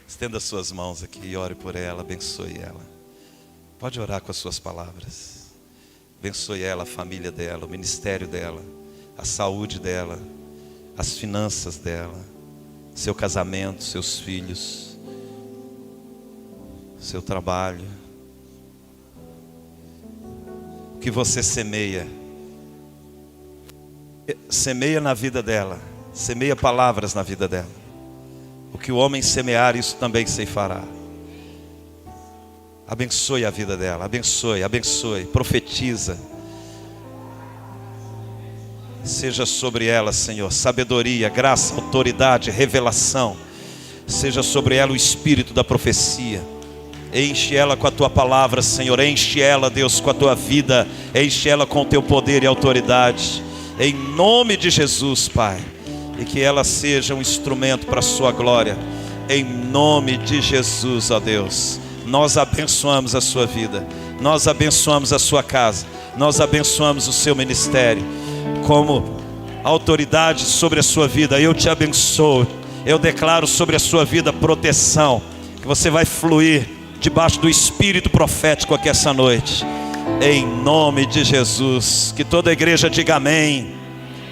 Estenda suas mãos aqui e ore por ela, abençoe ela. Pode orar com as suas palavras. Abençoe ela, a família dela, o ministério dela, a saúde dela, as finanças dela, seu casamento, seus filhos, seu trabalho. O que você semeia na vida dela, semeia palavras na vida dela. O que o homem semear, isso também ceifará. Abençoe a vida dela, abençoe, abençoe, profetiza. Seja sobre ela, Senhor, sabedoria, graça, autoridade, revelação. Seja sobre ela o espírito da profecia. Enche ela com a tua palavra, Senhor. Enche ela, Deus, com a tua vida. Enche ela com o teu poder e autoridade. Em nome de Jesus, Pai. E que ela seja um instrumento para a sua glória. Em nome de Jesus, ó Deus. Nós abençoamos a sua vida. Nós abençoamos a sua casa. Nós abençoamos o seu ministério. Como autoridade sobre a sua vida, eu te abençoo. Eu declaro sobre a sua vida proteção. Que você vai fluir debaixo do espírito profético aqui essa noite. Em nome de Jesus. Que toda a igreja diga amém.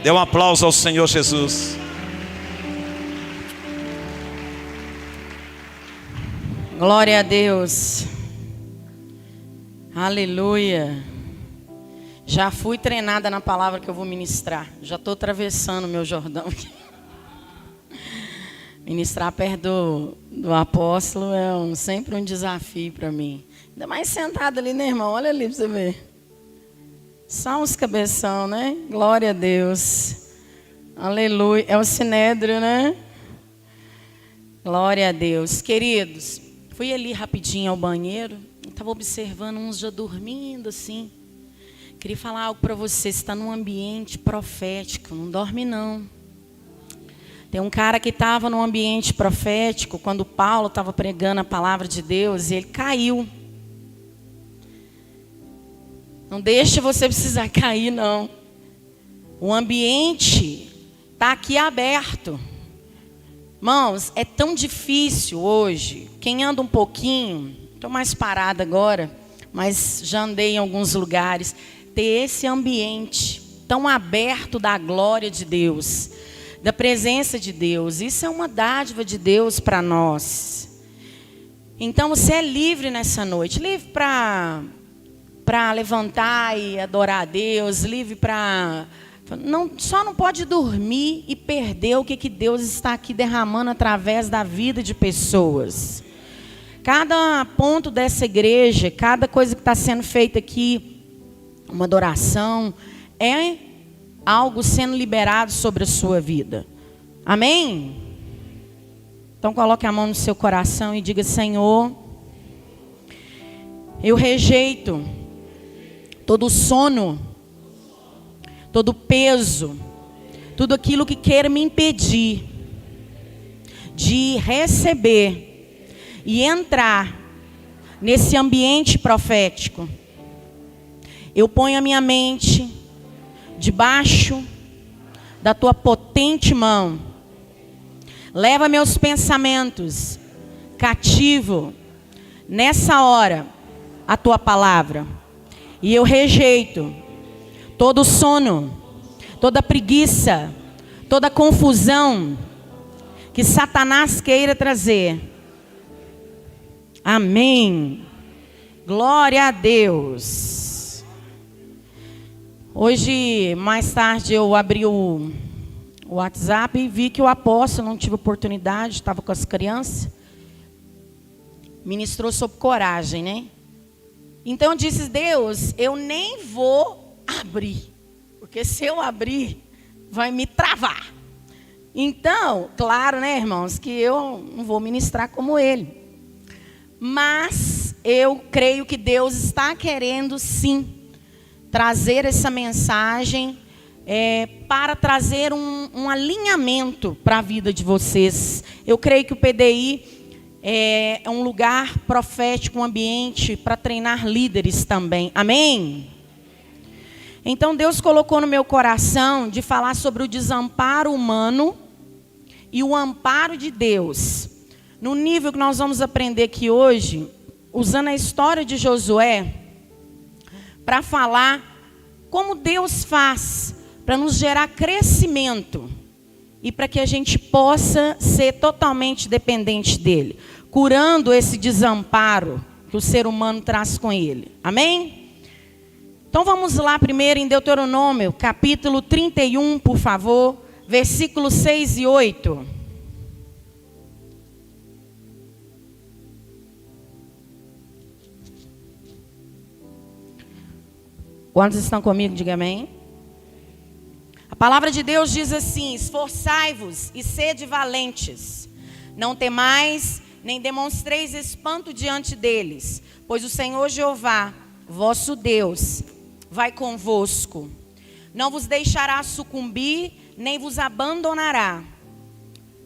Dê um aplauso ao Senhor Jesus. Glória a Deus. Aleluia. Já fui treinada na palavra que eu vou ministrar. Já estou atravessando o meu Jordão aqui. Ministrar perto do apóstolo é sempre um desafio para mim. Ainda mais sentado ali, né, irmão? Olha ali para você ver. Só uns cabeção, né? Glória a Deus. Aleluia. É o Sinédrio, né? Glória a Deus. Queridos, fui ali rapidinho ao banheiro. Estava observando uns já dormindo assim. Queria falar algo para você. Você está num ambiente profético. Não dorme, não. Tem um cara que estava num ambiente profético quando Paulo estava pregando a palavra de Deus e ele caiu. Não deixe você precisar cair, não. O ambiente está aqui aberto. Irmãos, é tão difícil hoje. Quem anda um pouquinho, estou mais parada agora, mas já andei em alguns lugares, ter esse ambiente tão aberto da glória de Deus, da presença de Deus. Isso é uma dádiva de Deus para nós. Então você é livre nessa noite, livre para levantar e adorar a Deus, livre para... só não pode dormir e perder o que Deus está aqui derramando através da vida de pessoas. Cada ponto dessa igreja, cada coisa que está sendo feita aqui, uma adoração, é algo sendo liberado sobre a sua vida. Amém? Então coloque a mão no seu coração e diga: Senhor, eu rejeito todo sono, todo peso, tudo aquilo que queira me impedir de receber e entrar nesse ambiente profético. Eu ponho a minha mente debaixo da tua potente mão. Leva meus pensamentos cativo nessa hora a tua palavra. E eu rejeito todo sono, toda preguiça, toda confusão que Satanás queira trazer. Amém. Glória a Deus. Hoje, mais tarde, eu abri o WhatsApp e vi que o apóstolo, não tive oportunidade, estava com as crianças, ministrou sobre coragem, né? Então eu disse: Deus, eu nem vou abrir, porque se eu abrir, vai me travar. Então, claro, né, irmãos, que eu não vou ministrar como ele. Mas eu creio que Deus está querendo, sim, trazer essa mensagem para trazer um alinhamento para a vida de vocês. Eu creio que o PDI é um lugar profético, um ambiente para treinar líderes também. Amém? Então Deus colocou no meu coração de falar sobre o desamparo humano e o amparo de Deus. No nível que nós vamos aprender aqui hoje, usando a história de Josué, para falar como Deus faz para nos gerar crescimento e para que a gente possa ser totalmente dependente dele, curando esse desamparo que o ser humano traz com ele. Amém? Então vamos lá primeiro em Deuteronômio, capítulo 31, por favor, versículos 6 e 8. Quantos estão comigo? Diga amém. A palavra de Deus diz assim: esforçai-vos e sede valentes, não temais, nem demonstreis espanto diante deles, pois o Senhor Jeová, vosso Deus, vai convosco. Não vos deixará sucumbir, nem vos abandonará.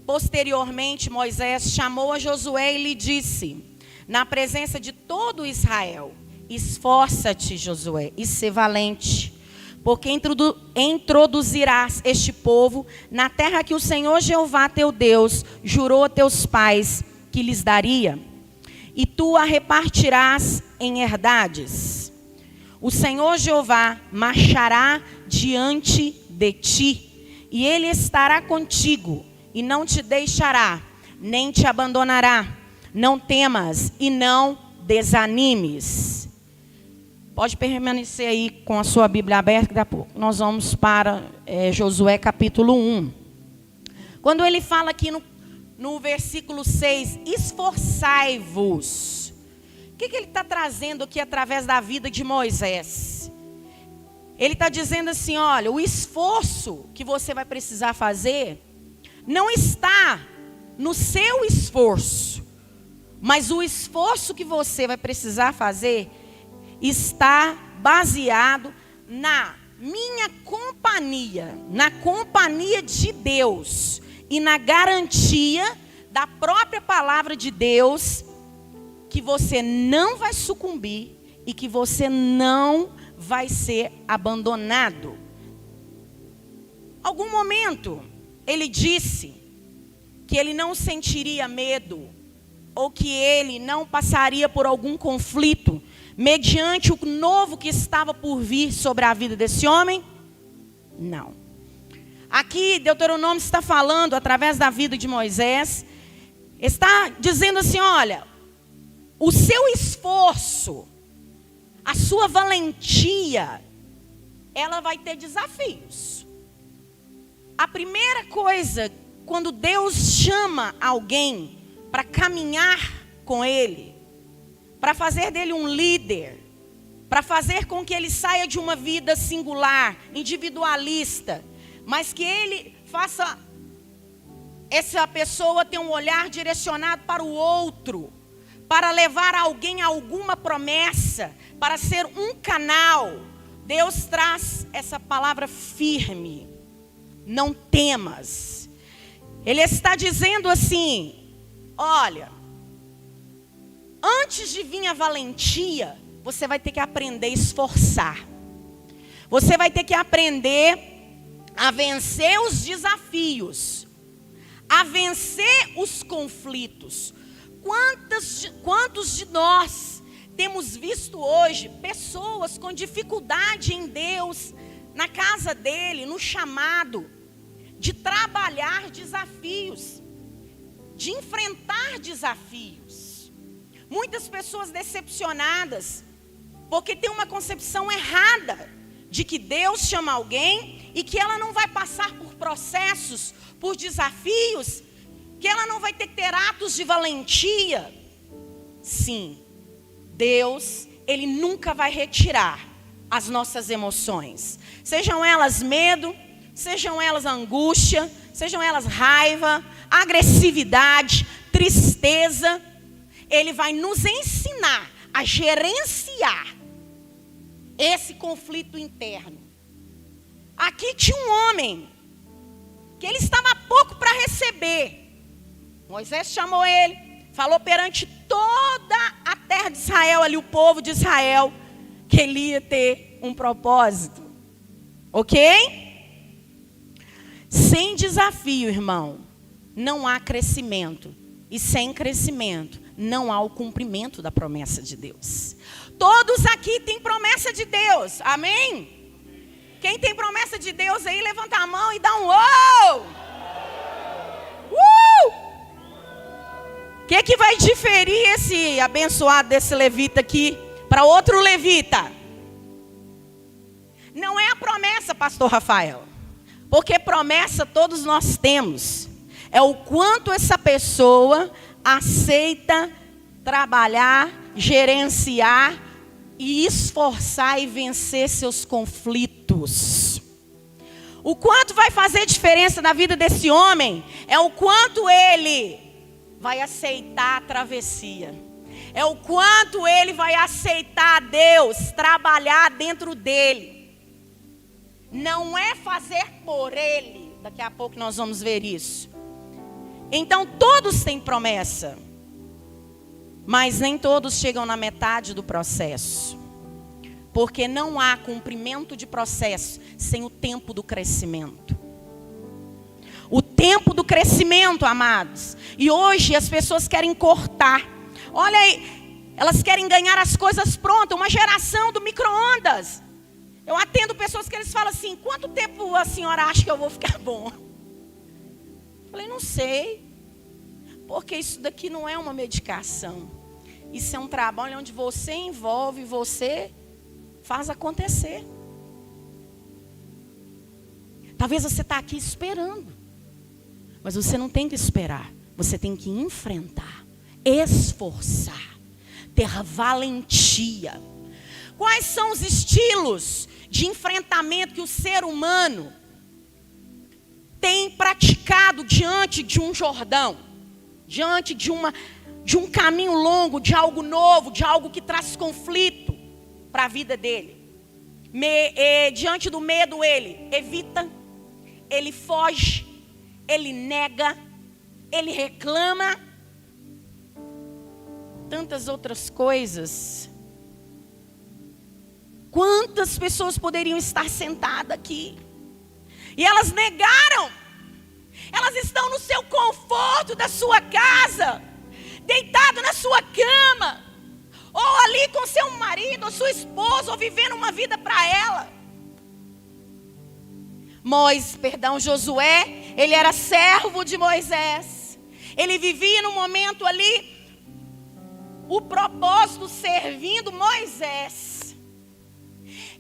Posteriormente, Moisés chamou a Josué e lhe disse, na presença de todo Israel: esforça-te, Josué, e sê valente, porque introduzirás este povo na terra que o Senhor Jeová teu Deus jurou a teus pais que lhes daria, e tu a repartirás em herdades. O Senhor Jeová marchará diante de ti, e ele estará contigo, e não te deixará, nem te abandonará. Não temas e não desanimes. Pode permanecer aí com a sua Bíblia aberta, que daqui a pouco nós vamos para Josué capítulo 1. Quando ele fala aqui no versículo 6, esforçai-vos. O que ele está trazendo aqui através da vida de Moisés? Ele está dizendo assim, olha, o esforço que você vai precisar fazer não está no seu esforço, mas o esforço que você vai precisar fazer está baseado na minha companhia, na companhia de Deus e na garantia da própria palavra de Deus que você não vai sucumbir e que você não vai ser abandonado. Algum momento ele disse que ele não sentiria medo ou que ele não passaria por algum conflito mediante o novo que estava por vir sobre a vida desse homem? Não. Aqui Deuteronômio está falando através da vida de Moisés, está dizendo assim, olha, o seu esforço, a sua valentia, ela vai ter desafios. A primeira coisa, quando Deus chama alguém para caminhar com ele, para fazer dele um líder, para fazer com que ele saia de uma vida singular, individualista, mas que ele faça essa pessoa ter um olhar direcionado para o outro, para levar alguém a alguma promessa, para ser um canal. Deus traz essa palavra firme, não temas. Ele está dizendo assim, olha, antes de vir a valentia, você vai ter que aprender a esforçar. Você vai ter que aprender a vencer os desafios, a vencer os conflitos. Quantos de nós temos visto hoje pessoas com dificuldade em Deus, na casa dele, no chamado, de trabalhar desafios, de enfrentar desafios. Muitas pessoas decepcionadas, porque tem uma concepção errada de que Deus chama alguém e que ela não vai passar por processos, por desafios, que ela não vai ter que ter atos de valentia. Sim, Deus, Ele nunca vai retirar as nossas emoções. Sejam elas medo, sejam elas angústia, sejam elas raiva, agressividade, tristeza. Ele vai nos ensinar a gerenciar esse conflito interno. Aqui tinha um homem que ele estava pouco para receber. Moisés chamou ele, falou perante toda a terra de Israel, ali o povo de Israel, que ele ia ter um propósito. Ok? Sem desafio, irmão, não há crescimento. E sem crescimento, não há o cumprimento da promessa de Deus. Todos aqui têm promessa de Deus. Amém? Quem tem promessa de Deus aí, levanta a mão e dá um uou! O que vai diferir esse abençoado desse levita aqui para outro levita? Não é a promessa, pastor Rafael. Porque promessa todos nós temos. É o quanto essa pessoa aceita trabalhar, gerenciar e esforçar e vencer seus conflitos. O quanto vai fazer diferença na vida desse homem é o quanto ele vai aceitar a travessia. É o quanto ele vai aceitar Deus trabalhar dentro dele. Não é fazer por ele. Daqui a pouco nós vamos ver isso. Então todos têm promessa, mas nem todos chegam na metade do processo. Porque não há cumprimento de processo sem o tempo do crescimento. O tempo do crescimento, amados. E hoje as pessoas querem cortar. Olha aí, elas querem ganhar as coisas prontas. Uma geração do micro-ondas. Eu atendo pessoas que eles falam assim: quanto tempo a senhora acha que eu vou ficar bom? Eu falei, não sei. Porque isso daqui não é uma medicação. Isso é um trabalho onde você envolve, você faz acontecer. Talvez você está aqui esperando. Mas você não tem que esperar. Você tem que enfrentar, esforçar, ter valentia. Quais são os estilos de enfrentamento que o ser humano tem praticado diante de um Jordão? Diante de um caminho longo, de algo novo, de algo que traz conflito para a vida dele. Diante do medo, ele evita, ele foge, ele nega, ele reclama. Tantas outras coisas. Quantas pessoas poderiam estar sentadas aqui? E elas negaram. Elas estão no seu conforto da sua casa, deitado na sua cama, ou ali com seu marido, ou sua esposa, ou vivendo uma vida para ela. Josué, ele era servo de Moisés. Ele vivia no momento ali, o propósito servindo Moisés.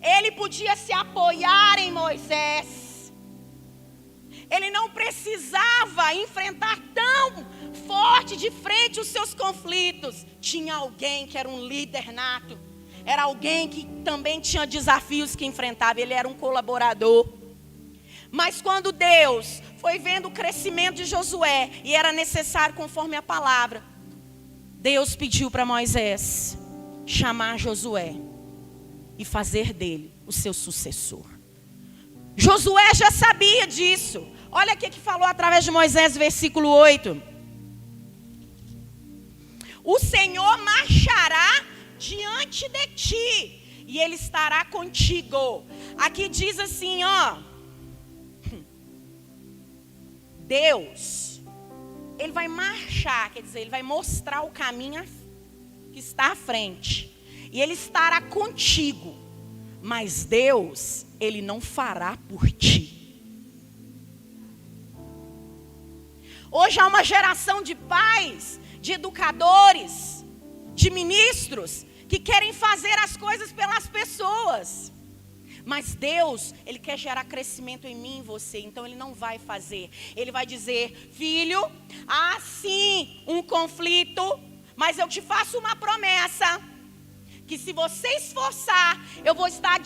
Ele podia se apoiar em Moisés. Ele não precisava enfrentar tão forte de frente os seus conflitos. Tinha alguém que era um líder nato. Era alguém que também tinha desafios que enfrentava. Ele era um colaborador. Mas quando Deus foi vendo o crescimento de Josué, e era necessário conforme a palavra, Deus pediu para Moisés chamar Josué e fazer dele o seu sucessor. Josué já sabia disso. Olha o que falou através de Moisés, versículo 8. O Senhor marchará diante de ti, e Ele estará contigo. Aqui diz assim, ó. Deus, Ele vai marchar, quer dizer, Ele vai mostrar o caminho que está à frente. E Ele estará contigo. Mas Deus, Ele não fará por ti. Hoje há uma geração de pais, de educadores, de ministros, que querem fazer as coisas pelas pessoas. Mas Deus, Ele quer gerar crescimento em mim e em você. Então Ele não vai fazer. Ele vai dizer, filho, há sim um conflito, mas eu te faço uma promessa. Que se você esforçar, eu vou estar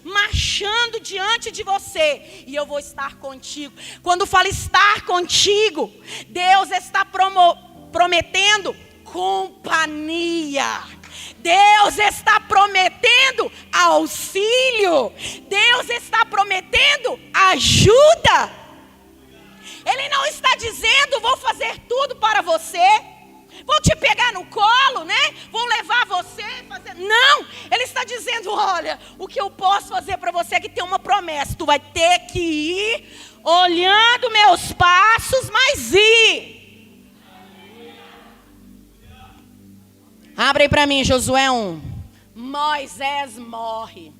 marchando diante de você. E eu vou estar contigo. Quando fala estar contigo, Deus está prometendo companhia. Deus está prometendo auxílio. Deus está prometendo ajuda. Ele não está dizendo, vou fazer tudo para você. Vou te pegar no colo, né? Vou levar você, fazer... Não, Ele está dizendo, olha, o que eu posso fazer para você é que tem uma promessa. Tu vai ter que ir olhando meus passos, mas ir. Abre aí para mim, Josué 1. Moisés morre.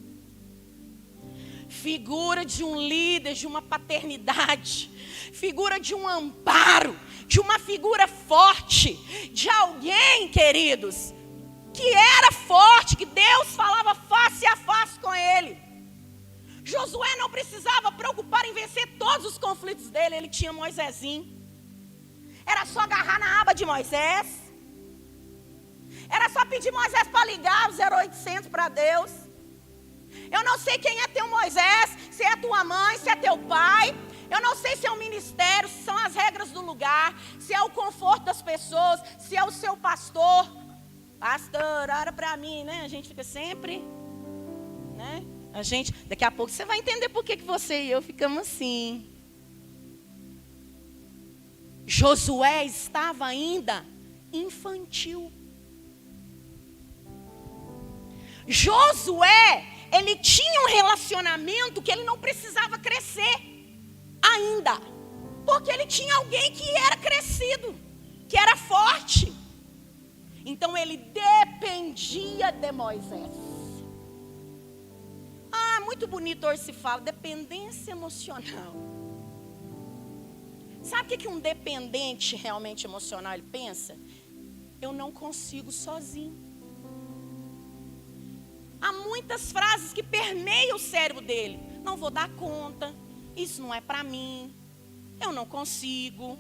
Figura de um líder, de uma paternidade, figura de um amparo, de uma figura forte, de alguém, queridos, que era forte, que Deus falava face a face com ele. Josué não precisava preocupar em vencer todos os conflitos dele, ele tinha Moisésinho. Era só agarrar na aba de Moisés. Era só pedir Moisés para ligar o 0800 para Deus. Eu não sei quem é teu Moisés, se é tua mãe, se é teu pai. Eu não sei se é um ministério, se são as regras do lugar, se é o conforto das pessoas, se é o seu pastor. Pastor, ora para mim, né? A gente fica sempre, né? Daqui a pouco você vai entender por que você e eu ficamos assim. Josué estava ainda infantil. Josué, ele tinha um relacionamento que ele não precisava crescer ainda. Porque ele tinha alguém que era crescido, que era forte. Então ele dependia de Moisés. Muito bonito hoje se fala, dependência emocional. Sabe o que um dependente realmente emocional ele pensa? Eu não consigo sozinho. Há muitas frases que permeiam o cérebro dele. Não vou dar conta, isso não é para mim, eu não consigo.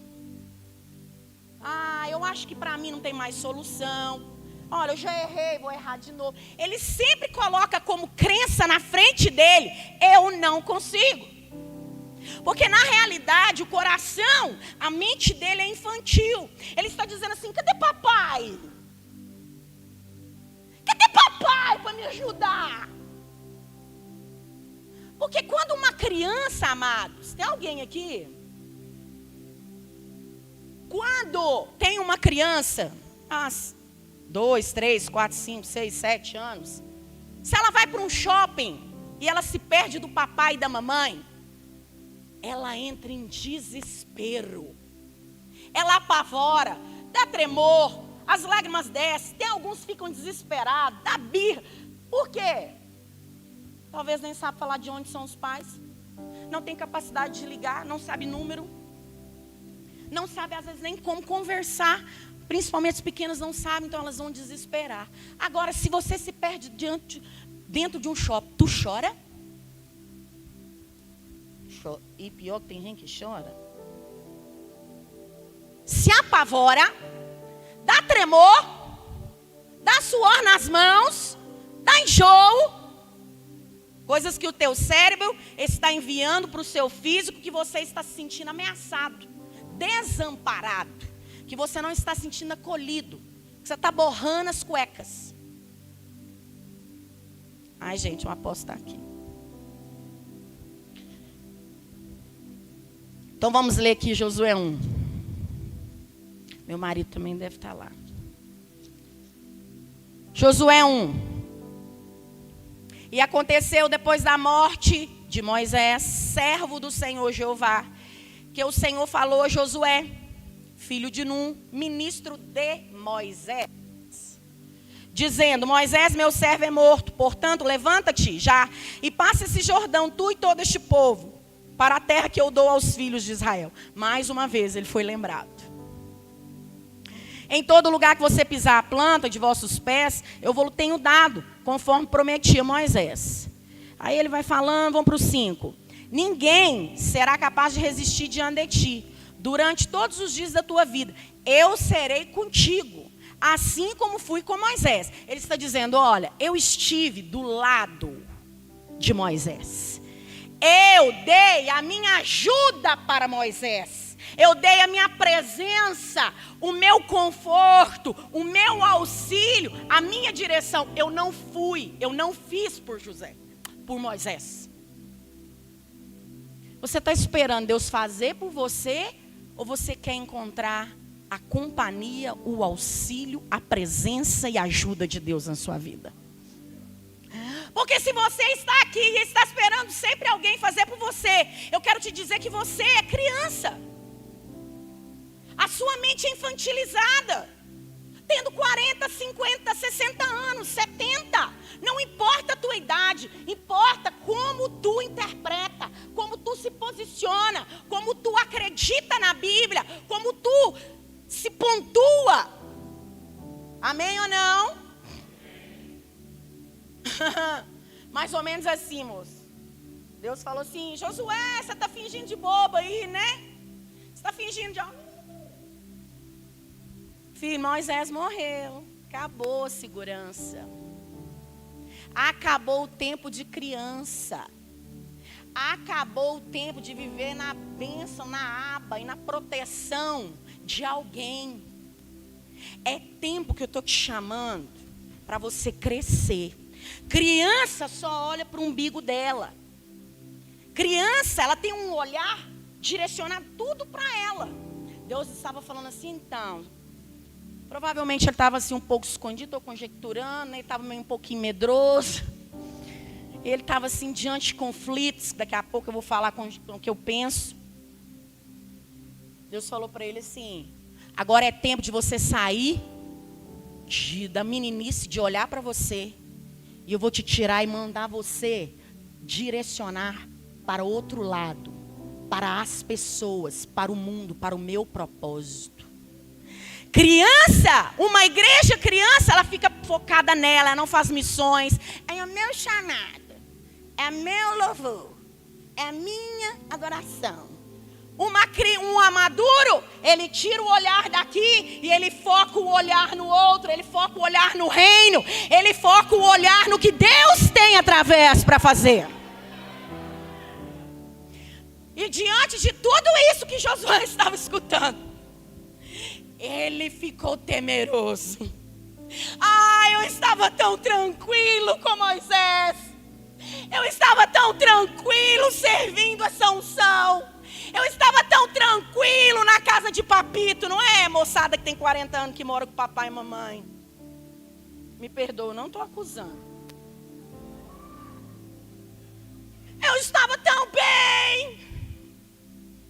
Eu acho que para mim não tem mais solução. Olha, eu já errei, vou errar de novo. Ele sempre coloca como crença na frente dele, eu não consigo. Porque na realidade o coração, a mente dele é infantil. Ele está dizendo assim, cadê papai? Cadê papai para me ajudar? Porque quando uma criança, amados, tem alguém aqui? Quando tem uma criança, 2, 3, 4, 5, 6, 7 anos, se ela vai para um shopping e ela se perde do papai e da mamãe, ela entra em desespero, ela apavora, dá tremor, as lágrimas descem, tem alguns que ficam desesperados, dá birra. Por quê? Talvez nem sabe falar de onde são os pais, não tem capacidade de ligar, não sabe número, não sabe às vezes nem como conversar. Principalmente as pequenas não sabem, então elas vão desesperar. Agora, se você se perde dentro de um shopping, tu chora? E pior que tem gente que chora. Se apavora, dá tremor, dá suor nas mãos, dá enjoo. Coisas que o teu cérebro está enviando para o seu físico, que você está se sentindo ameaçado, desamparado. Que você não está sentindo acolhido, que você está borrando as cuecas. Ai, gente, o apóstolo está aqui. Então vamos ler aqui Josué 1. Meu marido também deve estar lá. Josué 1. E aconteceu depois da morte de Moisés, servo do Senhor Jeová, que o Senhor falou a Josué, filho de Num, ministro de Moisés, dizendo: Moisés, meu servo, é morto, portanto, levanta-te já e passa esse Jordão, tu e todo este povo, para a terra que eu dou aos filhos de Israel. Mais uma vez ele foi lembrado. Em todo lugar que você pisar a planta de vossos pés, eu vou tenho dado, conforme prometia Moisés. Aí ele vai falando, vamos para o 5. Ninguém será capaz de resistir diante de ti durante todos os dias da tua vida. Eu serei contigo, assim como fui com Moisés. Ele está dizendo, olha, eu estive do lado de Moisés. Eu dei a minha ajuda para Moisés. Eu dei a minha presença, o meu conforto, o meu auxílio, a minha direção. Eu não fiz por Moisés. Você está esperando Deus fazer por você, ou você quer encontrar a companhia, o auxílio, a presença e a ajuda de Deus na sua vida? Porque se você está aqui e está esperando sempre alguém fazer por você, eu quero te dizer que você é criança. A sua mente é infantilizada. Tendo 40, 50, 60 anos, 70. Não importa a tua idade, importa como tu interpreta, como tu se posiciona, como tu acredita na Bíblia, como tu se pontua. Amém ou não? Mais ou menos assim, moço. Deus falou assim: Josué, você está fingindo de bobo aí, né? Você está fingindo de... Filho, Moisés morreu. Acabou a segurança. Acabou o tempo de criança. Acabou o tempo de viver na bênção, na aba e na proteção de alguém. É tempo que eu estou te chamando para você crescer. Criança só olha para o umbigo dela. Criança, ela tem um olhar direcionado tudo para ela. Deus estava falando assim, então... Provavelmente ele estava assim um pouco escondido, estou conjecturando, ele estava meio um pouquinho medroso. Ele estava assim diante de conflitos, daqui a pouco eu vou falar com o que eu penso. Deus falou para ele assim: agora é tempo de você sair da meninice, de olhar para você. E eu vou te tirar e mandar você direcionar para o outro lado, para as pessoas, para o mundo, para o meu propósito. Criança, uma igreja criança, ela fica focada nela, ela não faz missões. É o meu chamado, é meu louvor, é a minha adoração. Um maduro, ele tira o olhar daqui e ele foca o olhar no outro, ele foca o olhar no reino, ele foca o olhar no que Deus tem através para fazer. E diante de tudo isso que Josué estava escutando, ele ficou temeroso. Eu estava tão tranquilo com Moisés. Eu estava tão tranquilo servindo essa unção. Eu estava tão tranquilo na casa de papito. Não é, moçada que tem 40 anos que mora com papai e mamãe? Me perdoa, não estou acusando. Eu estava tão bem.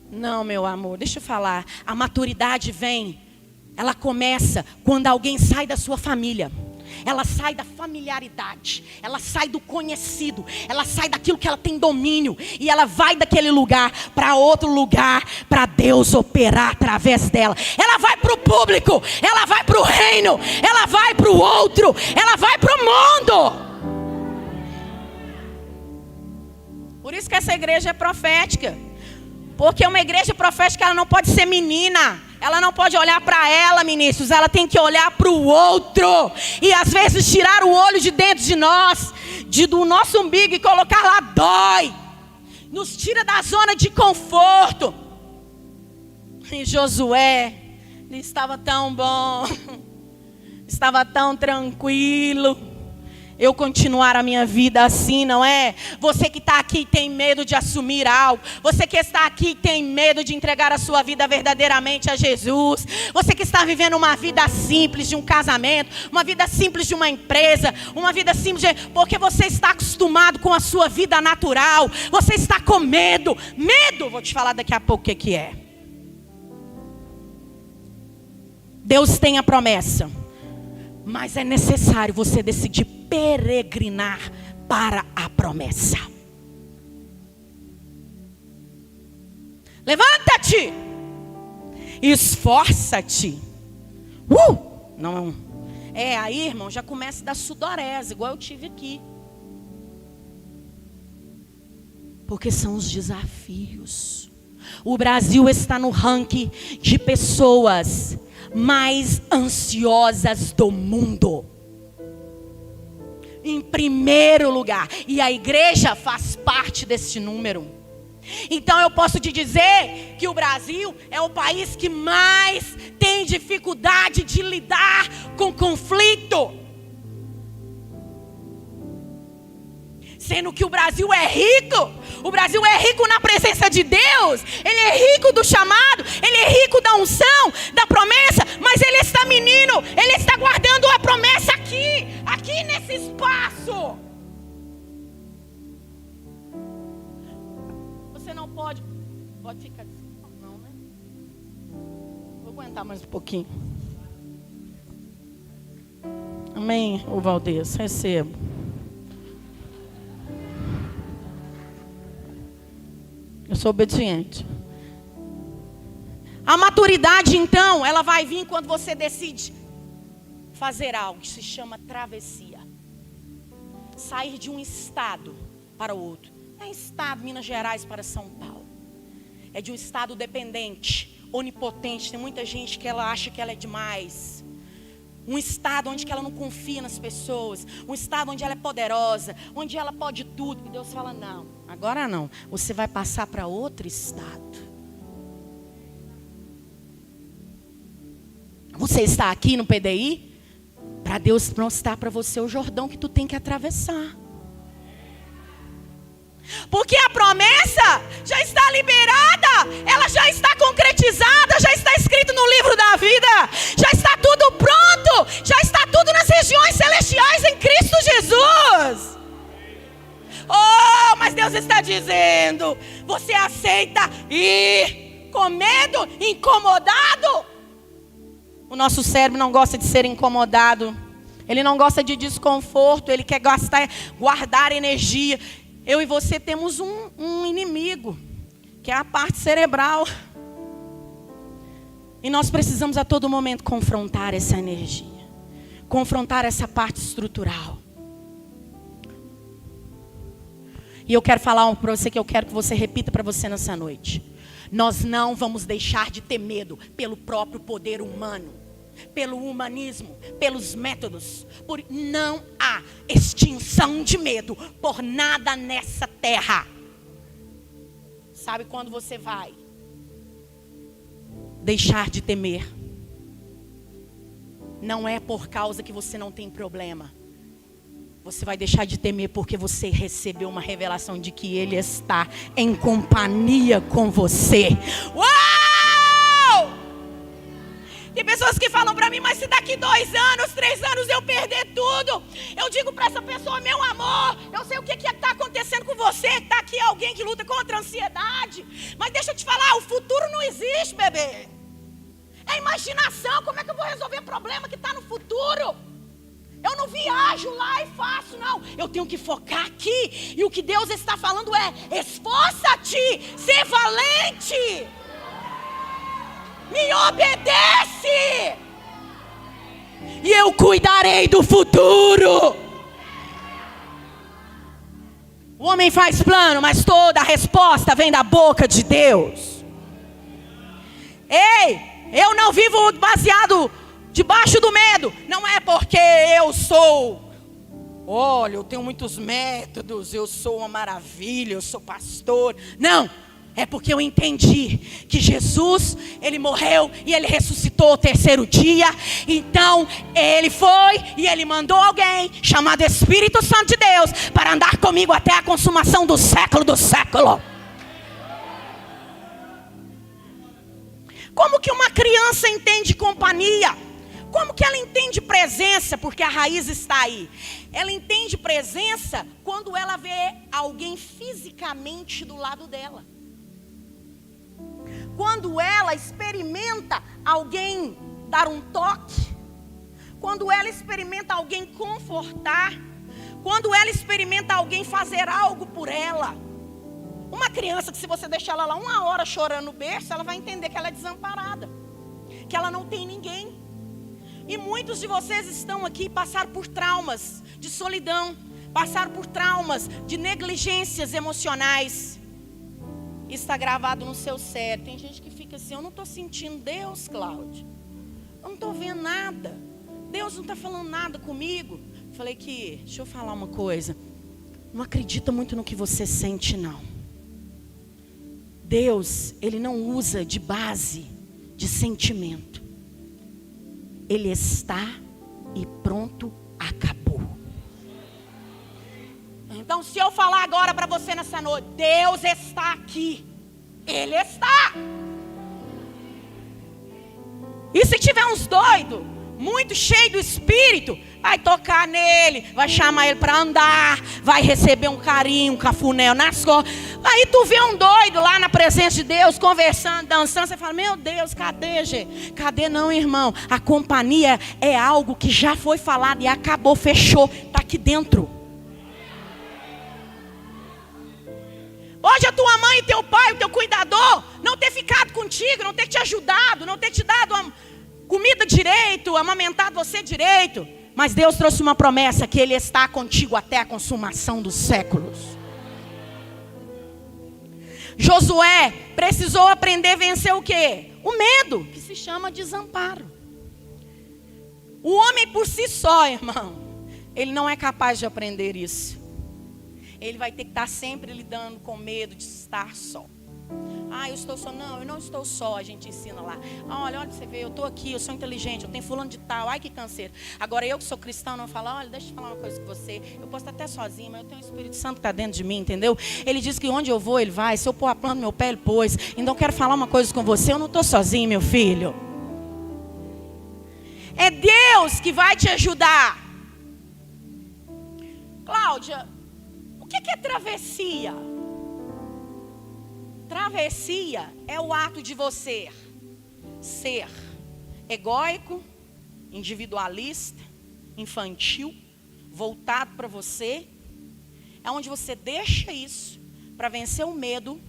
Não, meu amor, deixa eu falar. A maturidade vem. Ela começa quando alguém sai da sua família. Ela sai da familiaridade. Ela sai do conhecido. Ela sai daquilo que ela tem domínio. E ela vai daquele lugar para outro lugar, para Deus operar através dela. Ela vai para o público. Ela vai para o reino. Ela vai para o outro. Ela vai para o mundo. Por isso que essa igreja é profética. Porque uma igreja profética, ela não pode ser menina. Ela não pode olhar para ela, ministros. Ela tem que olhar para o outro. E às vezes tirar o olho de dentro de nós, do nosso umbigo, e colocar lá dói. Nos tira da zona de conforto. E Josué, ele estava tão bom. Estava tão tranquilo. Eu continuar a minha vida assim, não é? Você que está aqui e tem medo de assumir algo. Você que está aqui e tem medo de entregar a sua vida verdadeiramente a Jesus. Você que está vivendo uma vida simples de um casamento. Uma vida simples de uma empresa. Uma vida simples porque você está acostumado com a sua vida natural. Você está com medo. Medo, vou te falar daqui a pouco o que é. Deus tem a promessa. Mas é necessário você decidir peregrinar para a promessa. Levanta-te. Esforça-te. Não. Aí, irmão, já começa a dar sudorese, igual eu tive aqui. Porque são os desafios. O Brasil está no ranking de pessoas mais ansiosas do mundo. Em primeiro lugar. E a igreja faz parte desse número. Então eu posso te dizer que o Brasil é o país que mais tem dificuldade de lidar com conflito. Sendo que o Brasil é rico. O Brasil é rico na presença de Deus. Ele é rico do chamado. Ele é rico da unção, da promessa. Mas ele está menino. Ele está guardando a promessa aqui nesse espaço. Pode ficar assim. Não, né? Vou aguentar mais um pouquinho. Amém, ô Valdez, recebo. Eu sou obediente. A maturidade, então, ela vai vir quando você decide fazer algo que se chama travessia. Sair de um estado para o outro. Não é estado Minas Gerais para São Paulo. É de um estado dependente, onipotente. Tem muita gente que ela acha que ela é demais. Um estado onde ela não confia nas pessoas. Um estado onde ela é poderosa. Onde ela pode tudo. E Deus fala, não, agora não. Você vai passar para outro estado. Você está aqui no PDI para Deus mostrar para você o Jordão que tu tem que atravessar. Porque a promessa já está liberada, ela já está concretizada, já está escrito no livro da vida, já está tudo pronto, já está tudo nas regiões celestiais em Cristo Jesus. Oh, mas Deus está dizendo, você aceita ir com medo, incomodado? O nosso cérebro não gosta de ser incomodado, ele não gosta de desconforto, ele quer guardar energia. Eu e você temos um inimigo, que é a parte cerebral. E nós precisamos a todo momento confrontar essa energia. Confrontar essa parte estrutural. E eu quero falar para você que eu quero que você repita para você nessa noite. Nós não vamos deixar de ter medo pelo próprio poder humano. Pelo humanismo, pelos métodos. Não há extinção de medo por nada nessa terra. Sabe quando você vai deixar de temer? Não é por causa que você não tem problema. Você vai deixar de temer porque você recebeu uma revelação de que Ele está em companhia com você. Uau! Tem pessoas que falam para mim, mas se daqui 2 anos, 3 anos eu perder tudo, eu digo para essa pessoa, meu amor, eu sei o que está acontecendo com você, que está aqui alguém que luta contra a ansiedade, mas deixa eu te falar, o futuro não existe, bebê. É imaginação, como é que eu vou resolver problema que está no futuro? Eu não viajo lá e faço, não. Eu tenho que focar aqui, e o que Deus está falando é, esforça-te, ser valente. Me obedece. E eu cuidarei do futuro. O homem faz plano, mas toda a resposta vem da boca de Deus. Ei, eu não vivo baseado debaixo do medo. Não é porque eu sou, olha, eu tenho muitos métodos, eu sou uma maravilha, eu sou pastor. Não. É porque eu entendi que Jesus, Ele morreu e Ele ressuscitou ao 3º dia. Então, Ele foi e Ele mandou alguém chamado Espírito Santo de Deus para andar comigo até a consumação do século do século. Como que uma criança entende companhia? Como que ela entende presença? Porque a raiz está aí. Ela entende presença quando ela vê alguém fisicamente do lado dela. Quando ela experimenta alguém dar um toque, quando ela experimenta alguém confortar, quando ela experimenta alguém fazer algo por ela. Uma criança que se você deixar ela lá 1 hora chorando no berço, ela vai entender que ela é desamparada, que ela não tem ninguém. E muitos de vocês estão aqui e passaram por traumas de solidão, passaram por traumas de negligências emocionais. Está gravado no seu cérebro. Tem gente que fica assim, eu não estou sentindo Deus, Cláudia. Eu não estou vendo nada. Deus não está falando nada comigo. Falei que, deixa eu falar uma coisa. Não acredita muito no que você sente, não. Deus, Ele não usa de base de sentimento. Ele está e pronto, acabou. Então, se eu falar agora para você nessa noite, Deus está aqui. Ele está. E se tiver uns doidos, muito cheio do Espírito, vai tocar nele, vai chamar ele para andar, vai receber um carinho, um cafuné nas costas. Aí tu vê um doido lá na presença de Deus, conversando, dançando, você fala, meu Deus, cadê, gente? Cadê não, irmão? A companhia é algo que já foi falado e acabou, fechou, está aqui dentro. Hoje a tua mãe e teu pai, o teu cuidador, não ter ficado contigo, não ter te ajudado, não ter te dado comida direito, amamentado você direito. Mas Deus trouxe uma promessa que Ele está contigo até a consumação dos séculos. Josué precisou aprender a vencer o quê? O medo, que se chama desamparo. O homem por si só, irmão, ele não é capaz de aprender isso. Ele vai ter que estar sempre lidando com medo de estar só. Ah, eu estou só. Não, eu não estou só, a gente ensina lá. Olha, você vê, eu estou aqui, eu sou inteligente, eu tenho fulano de tal, ai que canseiro. Agora eu que sou cristão, não falo, olha, deixa eu falar uma coisa com você. Eu posso estar até sozinho, mas eu tenho o Espírito Santo que está dentro de mim, entendeu? Ele diz que onde eu vou, ele vai. Se eu pôr a planta no meu pé, ele pôs. Então eu quero falar uma coisa com você, eu não estou sozinho, meu filho. É Deus que vai te ajudar. Cláudia, o que é travessia? Travessia é o ato de você ser egóico, individualista, infantil, voltado para você. É onde você deixa isso para vencer o medo,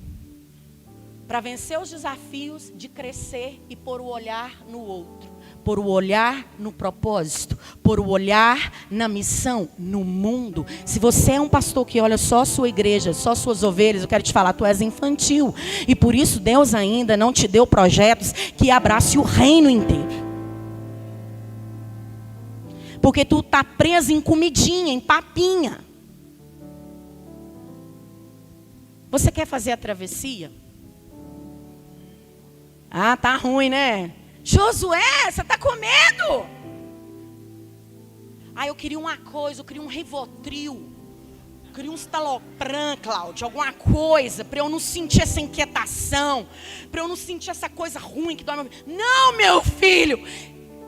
para vencer os desafios de crescer e pôr o olhar no outro. Pôr o olhar no propósito, pôr o olhar na missão, no mundo. Se você é um pastor que olha só a sua igreja, só suas ovelhas, eu quero te falar, tu és infantil. E por isso Deus ainda não te deu projetos que abrace o reino inteiro. Porque tu está preso em comidinha, em papinha. Você quer fazer a travessia? Ah, tá ruim, né? Josué, você está com medo? Ah, eu queria uma coisa, eu queria um Rivotril. Eu queria um Citalopram, Cláudia, alguma coisa, para eu não sentir essa inquietação, para eu não sentir essa coisa ruim que dói. Não, meu filho,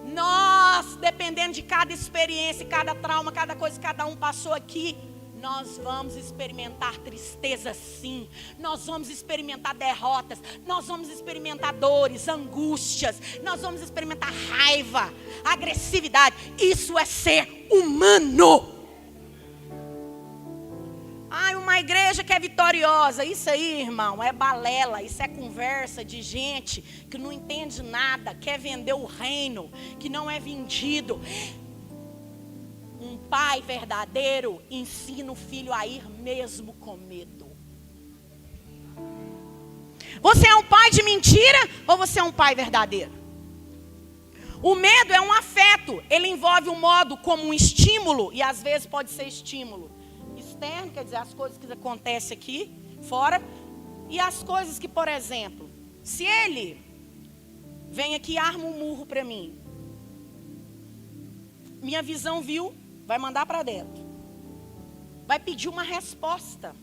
nós, dependendo de cada experiência, cada trauma, cada coisa que cada um passou aqui, nós vamos experimentar tristeza sim, nós vamos experimentar derrotas, nós vamos experimentar dores, angústias, nós vamos experimentar raiva, agressividade. Isso é ser humano. Ai, uma igreja que é vitoriosa, isso aí, irmão, é balela, isso é conversa de gente que não entende nada, quer vender o reino, que não é vendido. Um pai verdadeiro ensina o filho a ir mesmo com medo. Você é um pai de mentira ou você é um pai verdadeiro? O medo é um afeto. Ele envolve um modo como um estímulo. E às vezes pode ser estímulo externo, quer dizer, as coisas que acontecem aqui, fora. E as coisas que, por exemplo, se ele vem aqui e arma um murro para mim. Minha visão viu, vai mandar para dentro. Vai pedir uma resposta.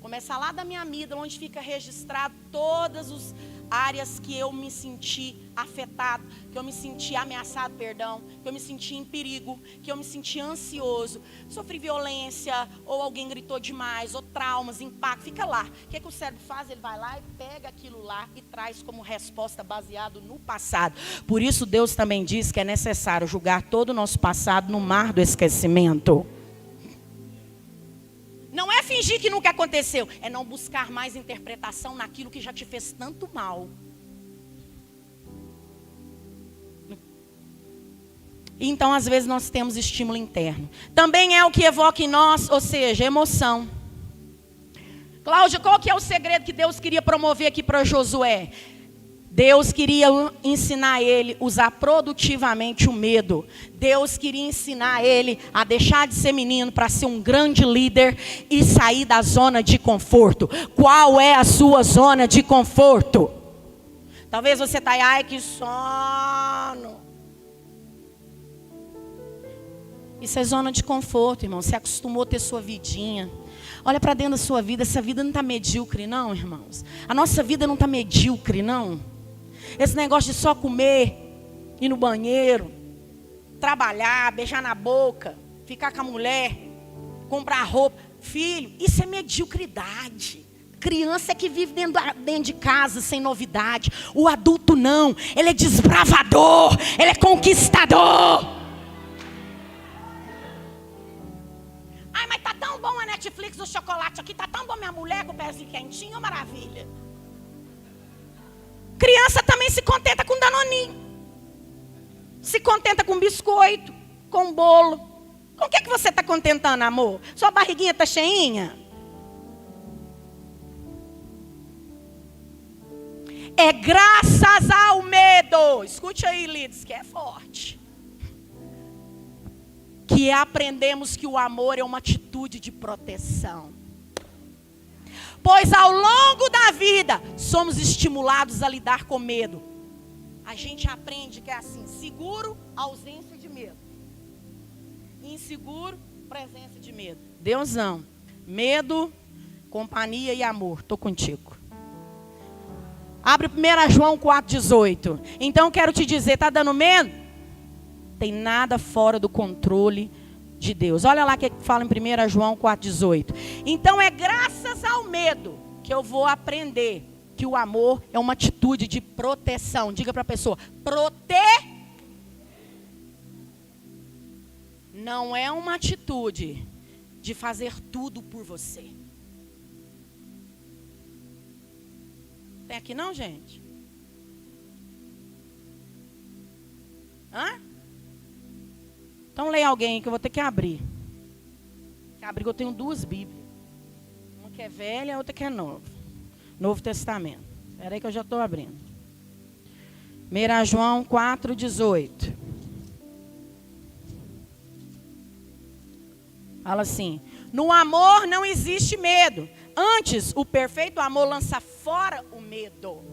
Começar lá da minha amígdala, onde fica registrado todas as áreas que eu me senti afetado, que eu me senti ameaçado, que eu me senti em perigo, que eu me senti ansioso, sofri violência, ou alguém gritou demais, ou traumas, impacto, fica lá. O que o cérebro faz? Ele vai lá e pega aquilo lá e traz como resposta baseado no passado. Por isso Deus também diz que é necessário julgar todo o nosso passado no mar do esquecimento. Não é fingir que nunca aconteceu, é não buscar mais interpretação naquilo que já te fez tanto mal. Então, às vezes, nós temos estímulo interno. Também é o que evoca em nós, ou seja, emoção. Cláudia, qual que é o segredo que Deus queria promover aqui para Josué? Deus queria ensinar ele a usar produtivamente o medo. Deus queria ensinar ele a deixar de ser menino para ser um grande líder e sair da zona de conforto. Qual é a sua zona de conforto? Talvez você está aí, ai que sono. Isso é zona de conforto, irmão. Você acostumou a ter sua vidinha. Olha para dentro da sua vida. Essa vida não está medíocre, não, irmãos. A nossa vida não está medíocre, não. Esse negócio de só comer, ir no banheiro, trabalhar, beijar na boca, ficar com a mulher, comprar roupa. Filho, isso é mediocridade. Criança é que vive dentro de casa sem novidade. O adulto não, ele é desbravador, ele é conquistador. Ai, mas tá tão bom a Netflix, o chocolate aqui, tá tão bom minha mulher com o pezinho quentinho, maravilha. Criança também se contenta com danoninho. Se contenta com biscoito, com bolo. Com o que você está contentando, amor? Sua barriguinha está cheinha? É graças ao medo. Escute aí, Lides, que é forte. Que aprendemos que o amor é uma atitude de proteção. Pois ao longo da vida, somos estimulados a lidar com medo. A gente aprende que é assim: seguro, ausência de medo. Inseguro, presença de medo. Deusão, medo, companhia e amor. Estou contigo. Abre 1 João 4,18. Então quero te dizer, está dando medo? Tem nada fora do controle de Deus. Olha lá o que fala em 1 João 4,18. Então é graças ao medo que eu vou aprender que o amor é uma atitude de proteção. Diga para a pessoa, não é uma atitude de fazer tudo por você. Tem aqui não, gente? Hã? Então leia alguém que eu vou ter que abrir. Que eu tenho 2 Bíblias. Uma que é velha e a outra que é nova. Novo Testamento. Espera aí que eu já estou abrindo. 1 João 4,18. Fala assim: no amor não existe medo. Antes, o perfeito amor lança fora o medo.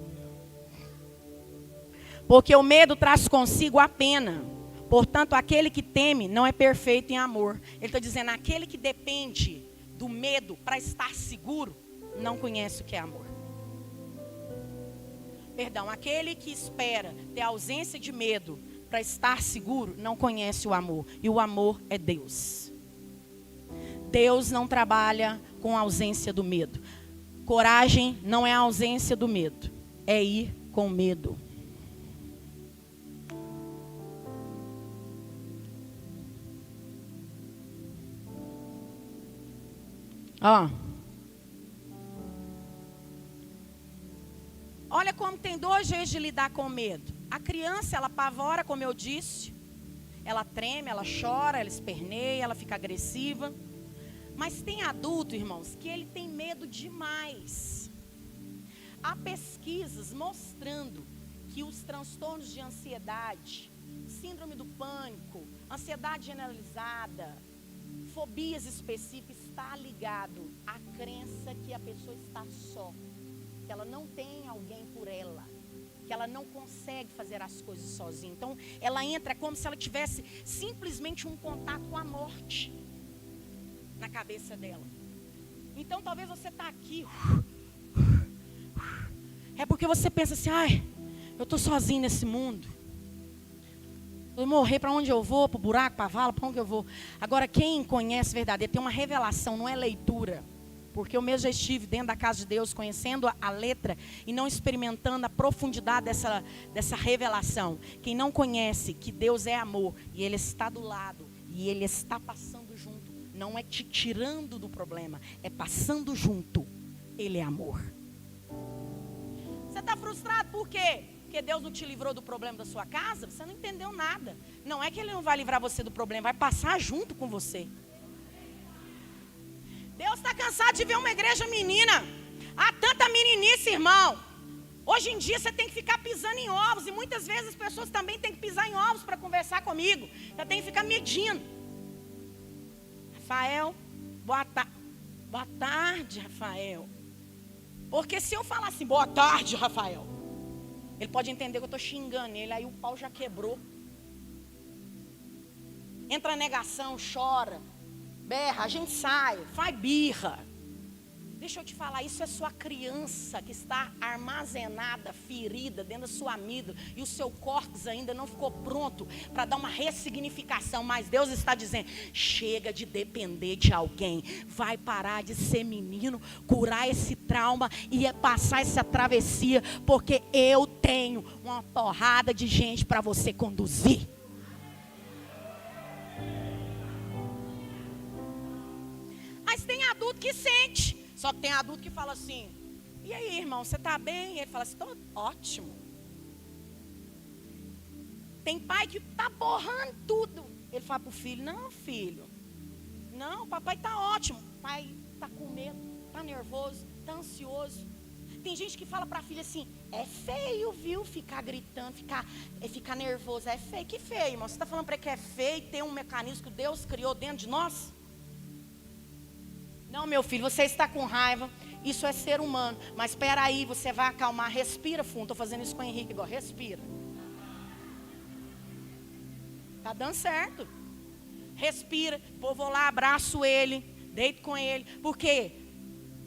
Porque o medo traz consigo a pena. Portanto, aquele que teme não é perfeito em amor. Ele está dizendo, aquele que depende do medo para estar seguro, não conhece o que é amor. Perdão, aquele que espera ter ausência de medo para estar seguro, não conhece o amor. E o amor é Deus. Deus não trabalha com a ausência do medo. Coragem não é a ausência do medo, é ir com medo. Ó. Olha como tem 2 jeitos de lidar com medo. A criança, ela apavora, como eu disse. Ela treme, ela chora, ela esperneia, ela fica agressiva. Mas tem adulto, irmãos, que ele tem medo demais. Há pesquisas mostrando que os transtornos de ansiedade, síndrome do pânico, ansiedade generalizada, fobias específicas, está ligado à crença que a pessoa está só. Que ela não tem alguém por ela. Que ela não consegue fazer as coisas sozinha. Então, ela entra como se ela tivesse simplesmente um contato com a morte na cabeça dela. Então, talvez você está aqui. É porque você pensa assim, ai, eu estou sozinho nesse mundo. Eu morrer, para onde eu vou? Para o buraco, para a vala, para onde eu vou? Agora, quem conhece verdadeiro, tem uma revelação, não é leitura. Porque eu mesmo já estive dentro da casa de Deus, conhecendo a letra e não experimentando a profundidade dessa revelação. Quem não conhece que Deus é amor e Ele está do lado e Ele está passando junto, não é te tirando do problema, é passando junto. Ele é amor. Você está frustrado por quê? Porque Deus não te livrou do problema da sua casa? Você não entendeu nada. Não é que Ele não vai livrar você do problema, vai passar junto com você. Deus está cansado de ver uma igreja menina. Há tanta meninice, irmão. Hoje em dia você tem que ficar pisando em ovos. E muitas vezes as pessoas também têm que pisar em ovos para conversar comigo. Eu tenho que ficar medindo. Rafael, boa tarde, Rafael. Porque se eu falar assim, boa tarde, Rafael, ele pode entender que eu estou xingando ele. Aí o pau já quebrou. Entra a negação, chora, berra, a gente sai, faz birra. Deixa eu te falar, isso é sua criança que está armazenada, ferida dentro da sua amígdala, e o seu córtex ainda não ficou pronto para dar uma ressignificação. Mas Deus está dizendo: chega de depender de alguém, vai parar de ser menino, curar esse trauma e passar essa travessia, porque eu tenho uma porrada de gente para você conduzir. Mas tem adulto que sente. Só que tem adulto que fala assim: e aí, irmão, você está bem? E ele fala assim: estou ótimo. Tem pai que está borrando tudo. Ele fala para o filho: não, filho, não, papai está ótimo. O pai está com medo, está nervoso, está ansioso. Tem gente que fala para a filha assim: é feio, viu, ficar gritando, ficar nervoso. É feio. Que feio, irmão? Você está falando para ele que é feio ter um mecanismo que Deus criou dentro de nós? Não, meu filho, você está com raiva, isso é ser humano. Mas espera aí, você vai acalmar, respira fundo. Estou fazendo isso com o Henrique agora, respira. Está dando certo. Respira, pô, vou lá, abraço ele, deito com ele. Por quê?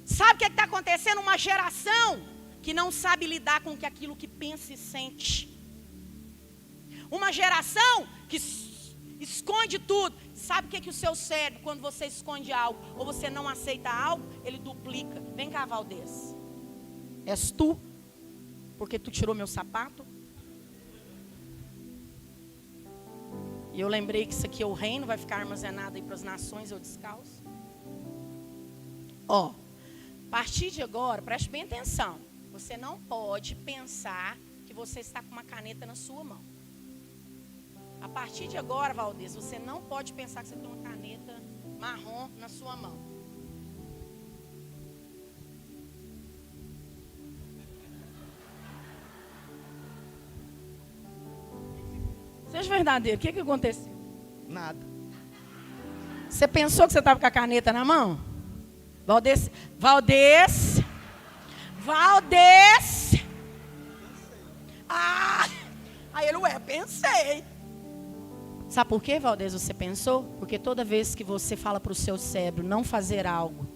Sabe o que está acontecendo? Uma geração que não sabe lidar com aquilo que pensa e sente. Uma geração que esconde tudo. Sabe o que o seu cérebro, quando você esconde algo, ou você não aceita algo, ele duplica. Vem cá, Valdez. És tu? Porque tu tirou meu sapato? E eu lembrei que isso aqui é o reino, vai ficar armazenado aí para as nações, eu descalço. Ó, a partir de agora, preste bem atenção. Você não pode pensar que você está com uma caneta na sua mão. A partir de agora, Valdez, você não pode pensar que você tem uma caneta marrom na sua mão. Seja verdadeiro, o que aconteceu? Nada. Você pensou que você estava com a caneta na mão? Valdez. Ah! Aí ele, pensei. Sabe por que, Valdez, você pensou? Porque toda vez que você fala para o seu cérebro não fazer algo,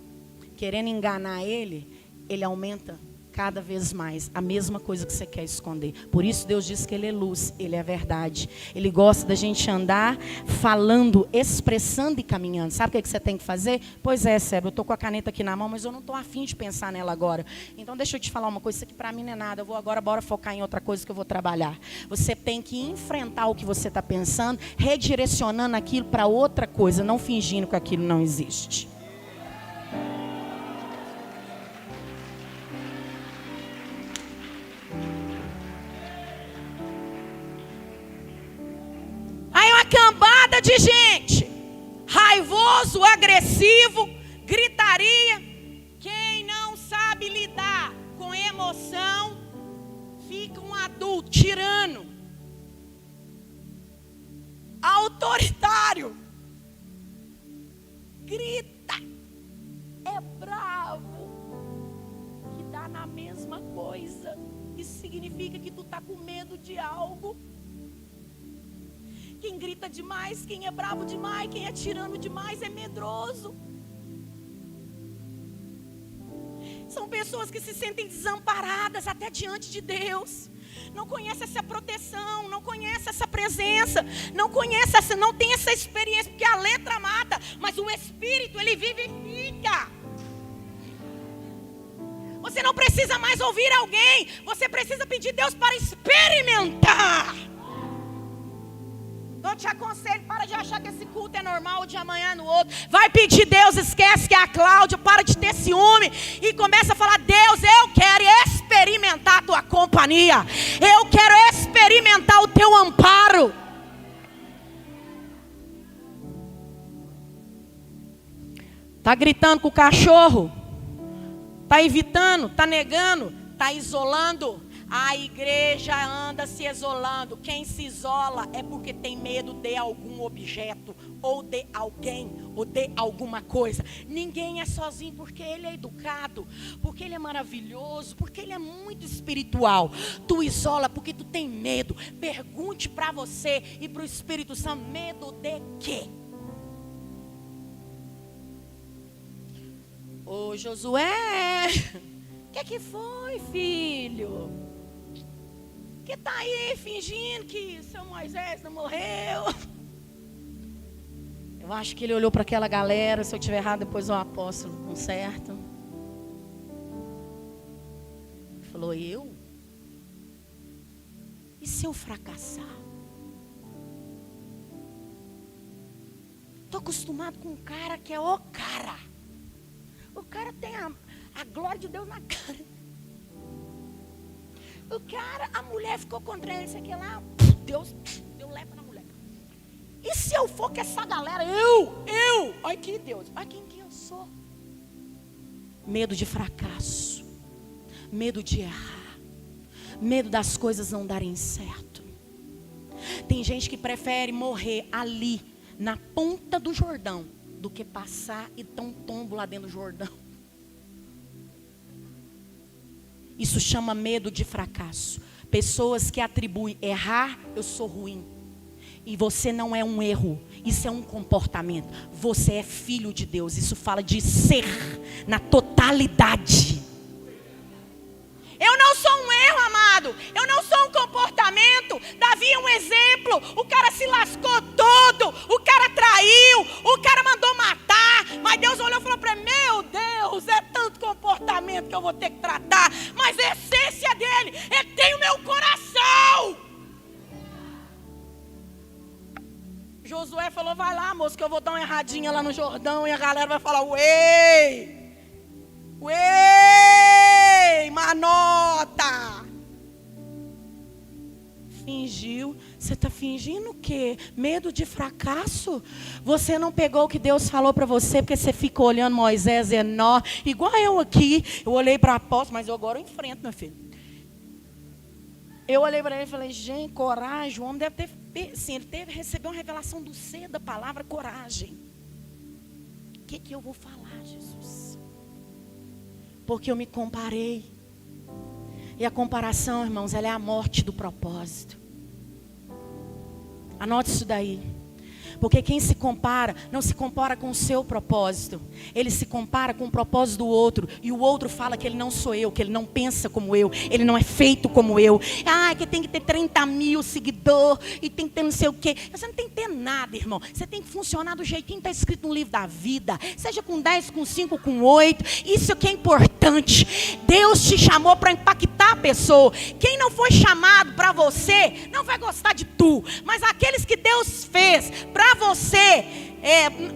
querendo enganar ele, ele aumenta cada vez mais a mesma coisa que você quer esconder. Por isso Deus diz que Ele é luz, Ele é verdade. Ele gosta da gente andar falando, expressando e caminhando. Sabe o que você tem que fazer? Pois é, cérebro, eu estou com a caneta aqui na mão, mas eu não estou afim de pensar nela agora. Então deixa eu te falar uma coisa, isso aqui para mim não é nada. Eu vou agora, bora focar em outra coisa que eu vou trabalhar. Você tem que enfrentar o que você está pensando, redirecionando aquilo para outra coisa, não fingindo que aquilo não existe. Cambada de gente, raivoso, agressivo, gritaria. Quem não sabe lidar com emoção, fica um adulto tirano, autoritário, grita, é bravo, que dá na mesma coisa. Isso significa que tu está com medo de algo. Quem grita demais, quem é bravo demais, quem é tirano demais é medroso. São pessoas que se sentem desamparadas até diante de Deus. Não conhecem essa proteção, não conhecem essa presença, não tem essa experiência, porque a letra mata, mas o Espírito, ele vivifica. Você não precisa mais ouvir alguém, você precisa pedir Deus para experimentar. Eu te aconselho, para de achar que esse culto é normal, de amanhã no outro. Vai pedir Deus, esquece que é a Cláudia, para de ter ciúme e começa a falar: Deus, eu quero experimentar a tua companhia. Eu quero experimentar o teu amparo. Está gritando com o cachorro, está evitando, está negando, está isolando. A igreja anda se isolando. Quem se isola é porque tem medo de algum objeto, ou de alguém, ou de alguma coisa. Ninguém é sozinho porque ele é educado, porque ele é maravilhoso, porque ele é muito espiritual. Tu isola porque tu tem medo. Pergunte para você e para o Espírito Santo: medo de quê? Ô Josué, o que foi, filho? Que tá aí fingindo que seu Moisés não morreu? Eu acho que ele olhou para aquela galera. Se eu estiver errado, depois o apóstolo conserta. Falou: eu? E se eu fracassar? Estou acostumado com um cara que é o cara. O cara tem a glória de Deus na cara. O cara, a mulher ficou contra ele, isso aqui lá. Deus deu lepa na mulher. E se eu for com essa galera, olha aqui Deus, olha quem que eu sou. Medo de fracasso, medo de errar, medo das coisas não darem certo. Tem gente que prefere morrer ali, na ponta do Jordão, do que passar e dar um tombo lá dentro do Jordão. Isso chama medo de fracasso. Pessoas que atribuem errar, eu sou ruim. E você não é um erro, isso é um comportamento. Você é filho de Deus, isso fala de ser na totalidade. Eu não sou um erro, amado. Eu não sou um comportamento. Davi é um exemplo. O cara se lascou todo. O cara traiu. O cara mandou matar. Mas Deus olhou e falou para mim: meu Deus, é tanto comportamento que eu vou ter que tratar. Mas a essência dele, ele tem o meu coração. Josué falou: vai lá, moço, que eu vou dar uma erradinha lá no Jordão. E a galera vai falar: uei, manota. Fingiu. Você está fingindo o quê? Medo de fracasso? Você não pegou o que Deus falou para você, porque você fica olhando Moisés e Nó, igual eu aqui. Eu olhei para o apóstolo, mas agora eu enfrento, meu filho. Eu olhei para ele e falei: gente, coragem. O homem deve ter, sim, ele recebeu uma revelação do ser da palavra coragem. O que eu vou falar, Jesus? Porque eu me comparei. E a comparação, irmãos, ela é a morte do propósito. Anote isso daí. Porque quem se compara, não se compara com o seu propósito. Ele se compara com o propósito do outro. E o outro fala que ele não sou eu, que ele não pensa como eu, ele não é feito como eu. Ah, que tem que ter 30 mil seguidores e tem que ter não sei o quê. Você não tem que ter nada, irmão. Você tem que funcionar do jeitinho que está escrito no livro da vida. Seja com 10, com 5, com 8. Isso que é importante. Deus te chamou para impactar a pessoa. Quem não foi chamado para você, não vai gostar de tu. Mas aqueles que Deus fez para você,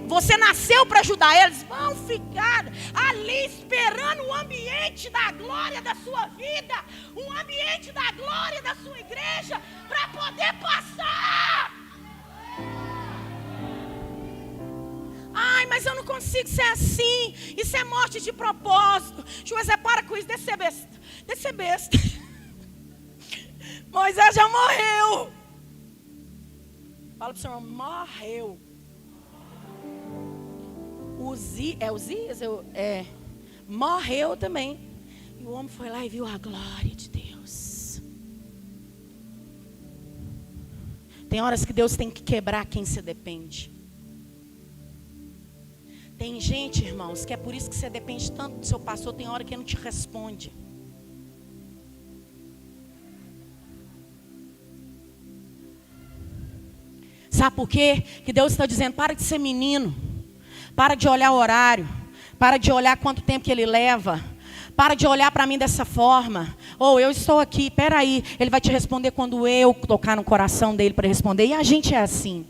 você nasceu para ajudar eles, vão ficar ali esperando o ambiente da glória da sua vida, um ambiente da glória da sua igreja, para poder passar. Ai, mas eu não consigo ser assim. Isso é morte de propósito. José, para com isso, deixa de ser besta. Moisés já morreu. Fala para o Senhor: morreu. Uzias, morreu também. E o homem foi lá e viu a glória de Deus. Tem horas que Deus tem que quebrar quem se depende. Tem gente, irmãos, que é por isso que você depende tanto do seu pastor. Tem hora que ele não te responde. Sabe por quê? Que Deus está dizendo: para de ser menino. Para de olhar o horário. Para de olhar quanto tempo que ele leva. Para de olhar para mim dessa forma. Ou eu estou aqui, peraí. Ele vai te responder quando eu tocar no coração dele para responder. E a gente é assim.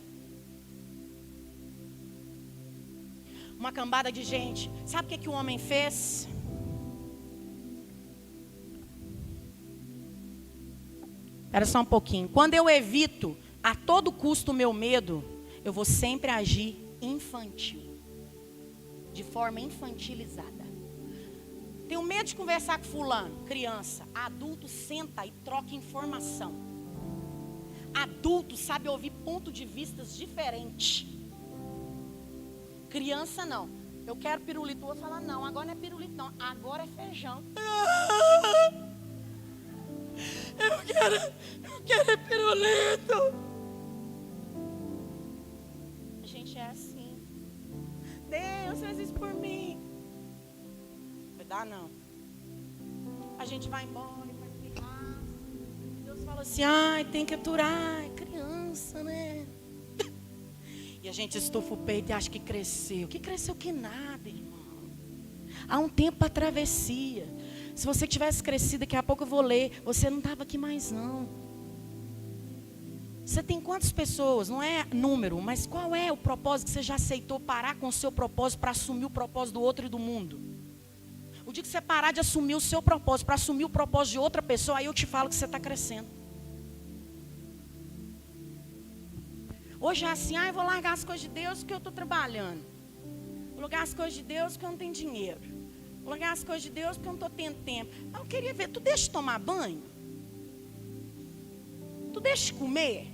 Uma cambada de gente. Sabe o que o homem fez? Espera só um pouquinho. Quando eu evito a todo custo o meu medo, eu vou sempre agir infantil. De forma infantilizada. Tenho medo de conversar com fulano. Criança. Adulto senta e troca informação. Adulto sabe ouvir pontos de vista diferentes. Criança não. Eu quero pirulito. Eu vou falar: não, agora não é pirulito não. Agora é feijão. Eu quero pirulito. A gente é assim. Deus fez isso por mim. dá não. A gente vai embora, vai pegar. Deus fala assim, ai, tem que aturar, é criança, né? E a gente estufa o peito e acha que cresceu. Que cresceu que nada, irmão. Há um tempo para travessia. Se você tivesse crescido, daqui a pouco eu vou ler. Você não estava aqui mais não. Você tem quantas pessoas? Não é número, mas qual é o propósito que você já aceitou parar com o seu propósito para assumir o propósito do outro e do mundo? O dia que você parar de assumir o seu propósito para assumir o propósito de outra pessoa, aí eu te falo que você está crescendo. Hoje é assim, eu vou largar as coisas de Deus porque eu estou trabalhando. Vou largar as coisas de Deus porque eu não tenho dinheiro. Vou largar as coisas de Deus porque eu não estou tendo tempo. Mas eu queria ver, tu deixa de tomar banho? Tu deixa de comer?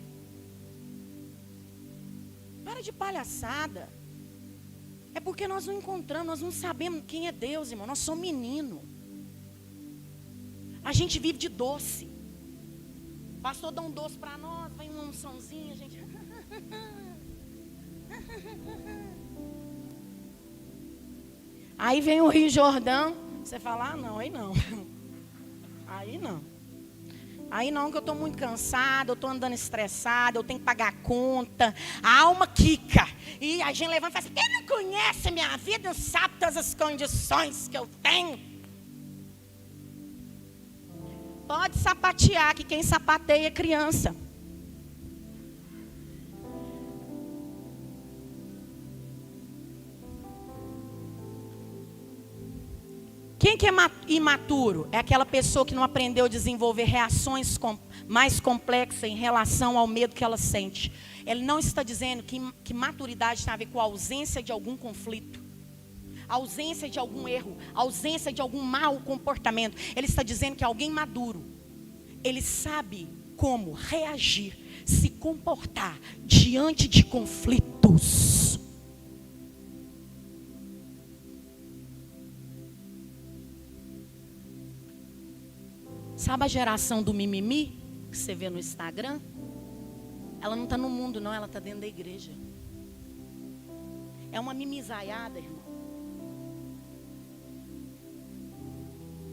Para de palhaçada. É porque nós não encontramos, nós não sabemos quem é Deus, irmão. Nós somos menino. A gente vive de doce. O pastor dá um doce para nós, vem uma unçãozinha, a gente... Aí vem o Rio Jordão, você fala, não, aí não. Aí não. Aí não, que eu estou muito cansada, eu estou andando estressada, eu tenho que pagar a conta. A alma quica. E a gente levanta e fala assim, quem não conhece a minha vida, não sabe todas as condições que eu tenho. Pode sapatear, que quem sapateia é criança. Quem que é imaturo? É aquela pessoa que não aprendeu a desenvolver reações mais complexas em relação ao medo que ela sente. Ele não está dizendo que maturidade tem a ver com a ausência de algum conflito, ausência de algum erro, ausência de algum mau comportamento. Ele está dizendo que alguém maduro, ele sabe como reagir, se comportar diante de conflitos. Sabe a geração do mimimi que você vê no Instagram? Ela não está no mundo não, ela está dentro da igreja. É uma mimizaiada, irmão.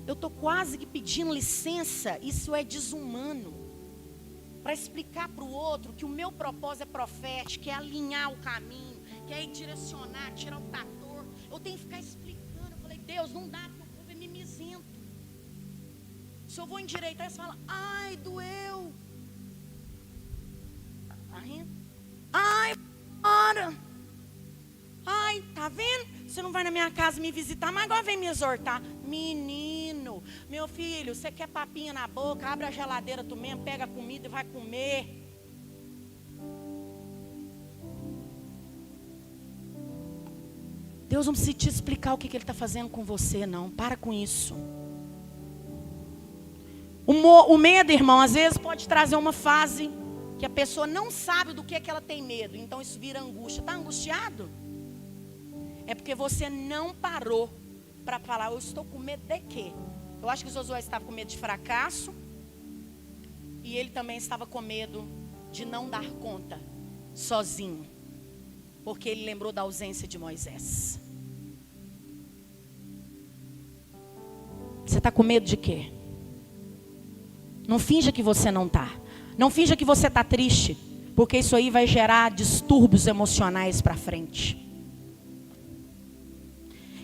Eu estou quase que pedindo licença, isso é desumano, para explicar para o outro que o meu propósito é profético, é alinhar o caminho, que é direcionar, tirar o trator. Eu tenho que ficar explicando. Eu falei, Deus, não dá, porque o povo é mimizento. Se eu vou endireitar, você fala, ai, doeu. Tá rindo? Ai, ora. Ai, tá vendo? Você não vai na minha casa me visitar, mas agora vem me exortar. Menino, meu filho, você quer papinha na boca, abre a geladeira tu mesmo, pega a comida e vai comer. Deus não precisa te explicar o que Ele está fazendo com você, não. Para com isso. O medo, irmão, às vezes pode trazer uma fase que a pessoa não sabe do que ela tem medo. Então isso vira angústia. Está angustiado? É porque você não parou para falar, eu estou com medo de quê? Eu acho que Josué estava com medo de fracasso. E ele também estava com medo de não dar conta sozinho. Porque ele lembrou da ausência de Moisés. Você está com medo de quê? Não finja que você não está. Não finja que você está triste. Porque isso aí vai gerar distúrbios emocionais para frente.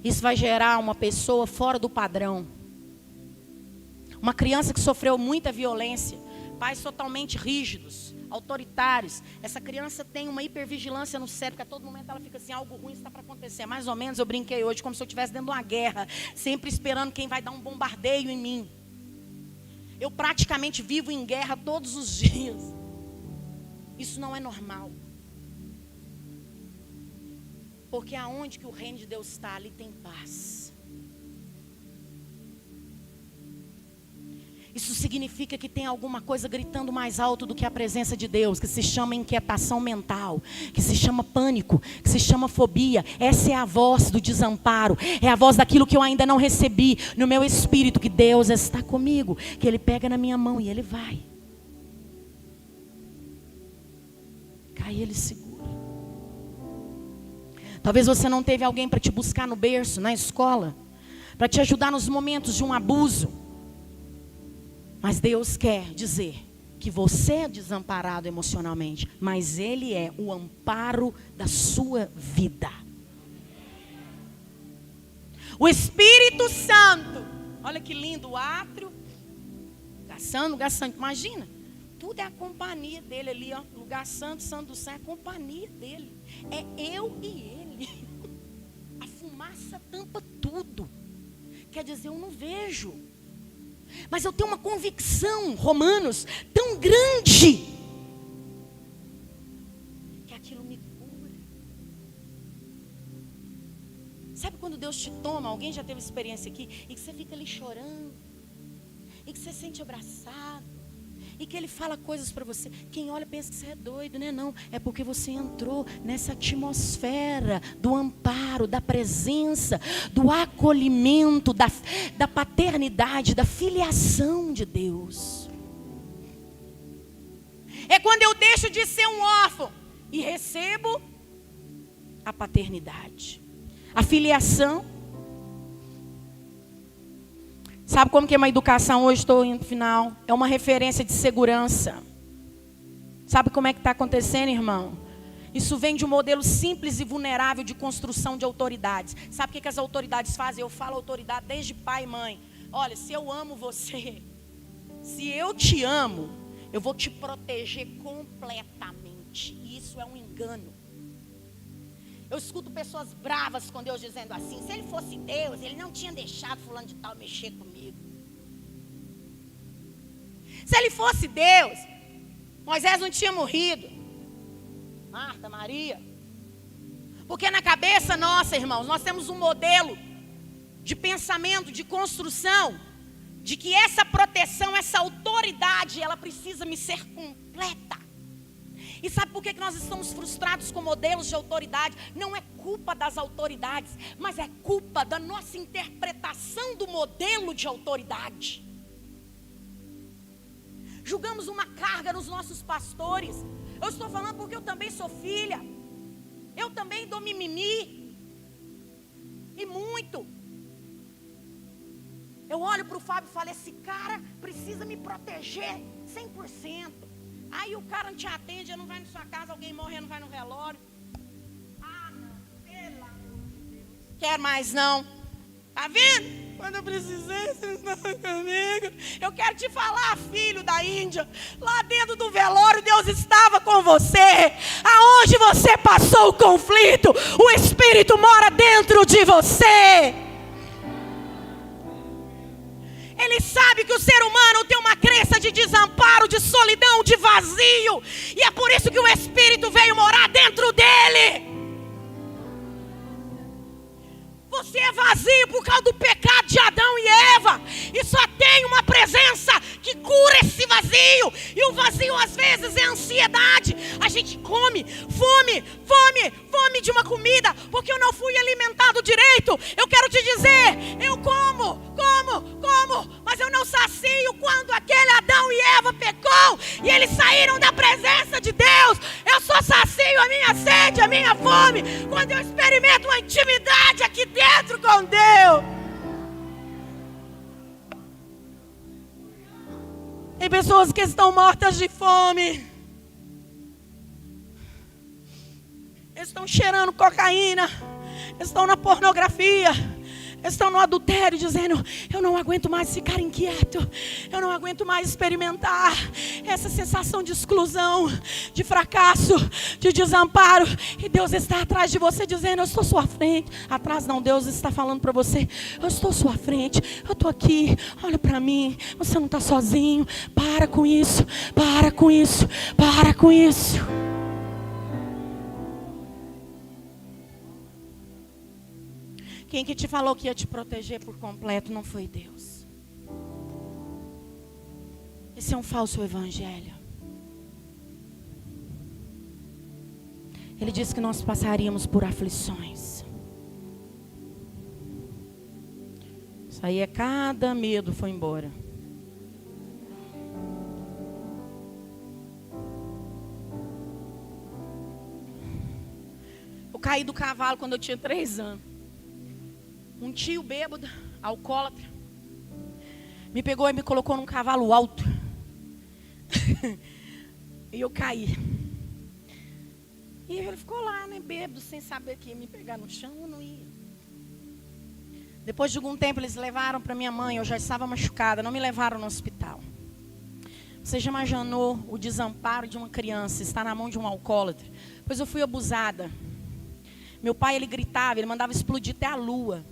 Isso vai gerar uma pessoa fora do padrão. Uma criança que sofreu muita violência. Pais totalmente rígidos, autoritários. Essa criança tem uma hipervigilância no cérebro, que a todo momento ela fica assim, algo ruim está para acontecer. Mais ou menos eu brinquei hoje como se eu estivesse dentro de uma guerra. Sempre esperando quem vai dar um bombardeio em mim. Eu praticamente vivo em guerra todos os dias. Isso não é normal. Porque aonde que o reino de Deus está, ali tem paz. Isso significa que tem alguma coisa gritando mais alto do que a presença de Deus, que se chama inquietação mental, que se chama pânico, que se chama fobia. Essa é a voz do desamparo, é a voz daquilo que eu ainda não recebi no meu espírito, que Deus está comigo, que Ele pega na minha mão e Ele vai. Cai, Ele segura. Talvez você não teve alguém para te buscar no berço, na escola. para te ajudar nos momentos de um abuso. Mas Deus quer dizer que você é desamparado emocionalmente, mas Ele é o amparo da sua vida. O Espírito Santo, olha que lindo o átrio, lugar santo, imagina, tudo é a companhia dele ali, ó, lugar santo, santo do céu, é a companhia dele, é eu e ele. A fumaça tampa tudo, quer dizer, eu não vejo, mas eu tenho uma convicção, Romanos, tão grande, que aquilo me cura. Sabe quando Deus te toma, alguém já teve experiência aqui, e que você fica ali chorando, e que você sente abraçado, e que Ele fala coisas para você, quem olha pensa que você é doido, né? Não, é porque você entrou nessa atmosfera do amparo, da presença, do acolhimento, da paternidade, da filiação de Deus. É quando eu deixo de ser um órfão e recebo a paternidade, a filiação. Sabe como que é uma educação hoje, estou indo no final? É uma referência de segurança. Sabe como é que está acontecendo, irmão? Isso vem de um modelo simples e vulnerável de construção de autoridades. Sabe o que as autoridades fazem? Eu falo autoridade desde pai e mãe. Olha, se eu amo você, se eu te amo, eu vou te proteger completamente. E isso é um engano. Eu escuto pessoas bravas com Deus dizendo assim, se Ele fosse Deus, Ele não tinha deixado fulano de tal mexer comigo. Se Ele fosse Deus, Moisés não tinha morrido. Marta, Maria. Porque na cabeça nossa, irmãos, nós temos um modelo de pensamento, de construção, de que essa proteção, essa autoridade, ela precisa me ser completa. E sabe por que nós estamos frustrados com modelos de autoridade? Não é culpa das autoridades, mas é culpa da nossa interpretação do modelo de autoridade. Julgamos uma carga nos nossos pastores. Eu estou falando porque eu também sou filha. Eu também dou mimimi. E muito. Eu olho para o Fábio e falo, esse cara precisa me proteger 100%. Aí o cara não te atende, não vai na sua casa, alguém morre, não vai no velório. Ah, não, pelo amor de Deus. Quer mais não. Tá vendo? Quando eu precisei, você não estava comigo. Eu quero te falar, filho da Índia. Lá dentro do velório, Deus estava com você. Aonde você passou o conflito, o Espírito mora dentro de você. Ele sabe que o ser humano tem uma crença de desamparo, de solidão, de vazio. E é por isso que o Espírito veio morar dentro dele. Você é vazio por causa do pecado de Adão e Eva. E só tem uma presença que cura esse vazio. E o vazio às vezes é ansiedade. A gente come, fome de uma comida, porque eu não fui alimentado direito. Eu quero te dizer, eu como, mas eu não sacio. Quando aquele Adão e Eva pecou e eles saíram da presença de Deus, eu só sacio a minha sede, a minha fome, quando eu experimento uma intimidade aqui dentro com Deus. Tem pessoas que estão mortas de fome, estão cheirando cocaína, estão na pornografia, estão no adultério, dizendo, eu não aguento mais ficar inquieto, eu não aguento mais experimentar essa sensação de exclusão, de fracasso, de desamparo. E Deus está atrás de você dizendo, eu estou à sua frente. Atrás não, Deus está falando para você, eu estou à sua frente, eu estou aqui, olha para mim, você não está sozinho. Para com isso, para com isso, para com isso. Quem que te falou que ia te proteger por completo não foi Deus. Esse é um falso evangelho. Ele disse que nós passaríamos por aflições. Isso aí é cada medo foi embora. Eu caí do cavalo quando eu tinha 3 anos. Um tio bêbado alcoólatra, me pegou e me colocou num cavalo alto. E eu caí. E ele ficou lá, né, bêbado, sem saber que ia me pegar no chão, eu não ia. Depois de algum tempo eles levaram para minha mãe, eu já estava machucada, não me levaram no hospital. Você já imaginou o desamparo de uma criança estar na mão de um alcoólatra? Pois eu fui abusada. Meu pai, ele gritava, ele mandava explodir até a lua.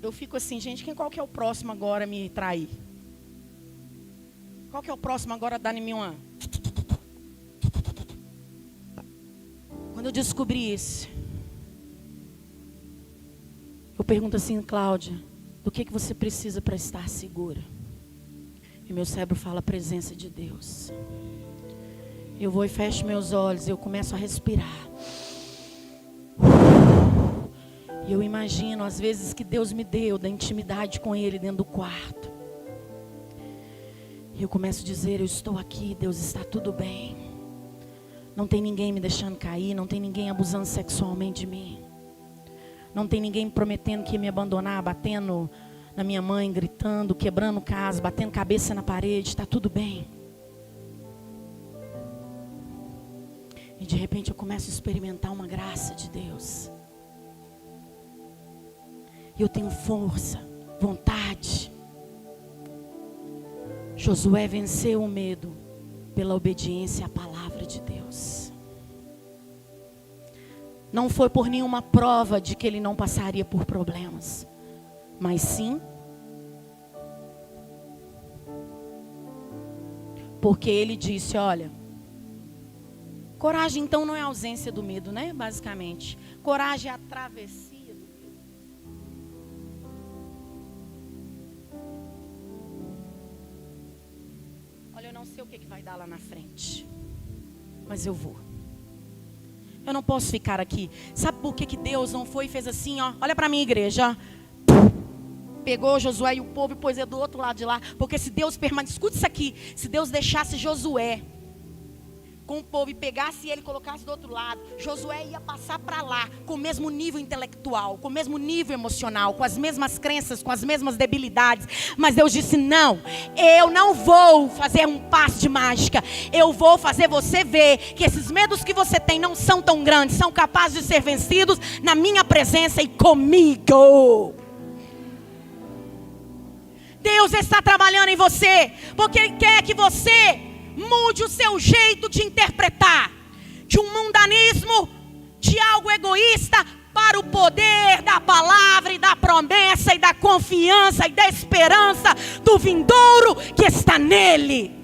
Eu fico assim, gente, qual que é o próximo agora a me trair? Qual que é o próximo agora a dar em mim uma... Quando eu descobri isso, eu pergunto assim, Cláudia, do que você precisa para estar segura? E meu cérebro fala a presença de Deus. Eu vou e fecho meus olhos, eu começo a respirar. E eu imagino as vezes que Deus me deu da intimidade com Ele dentro do quarto. E eu começo a dizer, eu estou aqui, Deus, está tudo bem. Não tem ninguém me deixando cair, não tem ninguém abusando sexualmente de mim. Não tem ninguém prometendo que ia me abandonar, batendo na minha mãe, gritando, quebrando casa, batendo cabeça na parede, está tudo bem. E de repente eu começo a experimentar uma graça de Deus. E eu tenho força, vontade. Josué venceu o medo pela obediência à palavra de Deus. Não foi por nenhuma prova de que ele não passaria por problemas, mas sim porque ele disse, olha, coragem então não é a ausência do medo, né? Basicamente, coragem é a travessia. Olha, eu não sei o que vai dar lá na frente, mas eu vou. Eu não posso ficar aqui. Sabe por que Deus não foi e fez assim, ó? Olha para mim, igreja. Pegou Josué e o povo e pôs ele do outro lado de lá. Porque se Deus permanecesse, escute isso aqui. Se Deus deixasse Josué com o povo e pegasse ele e colocasse do outro lado, Josué ia passar para lá com o mesmo nível intelectual, com o mesmo nível emocional, com as mesmas crenças, com as mesmas debilidades. Mas Deus disse, não, eu não vou fazer um passe de mágica. Eu vou fazer você ver que esses medos que você tem não são tão grandes, são capazes de ser vencidos na minha presença e comigo. Deus está trabalhando em você, porque Ele quer que você mude o seu jeito de interpretar, de um mundanismo, de algo egoísta, para o poder da palavra e da promessa e da confiança e da esperança do vindouro que está nele.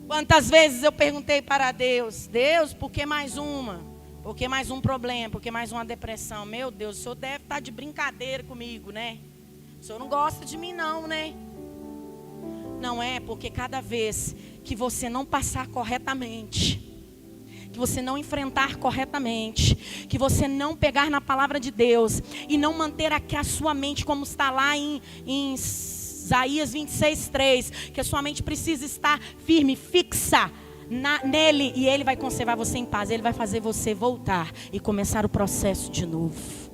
Quantas vezes eu perguntei para Deus, Deus, por que mais uma? Por que mais um problema? Por que mais uma depressão? Meu Deus, o Senhor deve estar de brincadeira comigo, né? O Senhor não gosta de mim não, né? Não é, porque cada vez que você não passar corretamente, que você não enfrentar corretamente, que você não pegar na palavra de Deus e não manter aqui a sua mente como está lá em Isaías 26:3, que a sua mente precisa estar firme, fixa nele, e Ele vai conservar você em paz. Ele vai fazer você voltar e começar o processo de novo.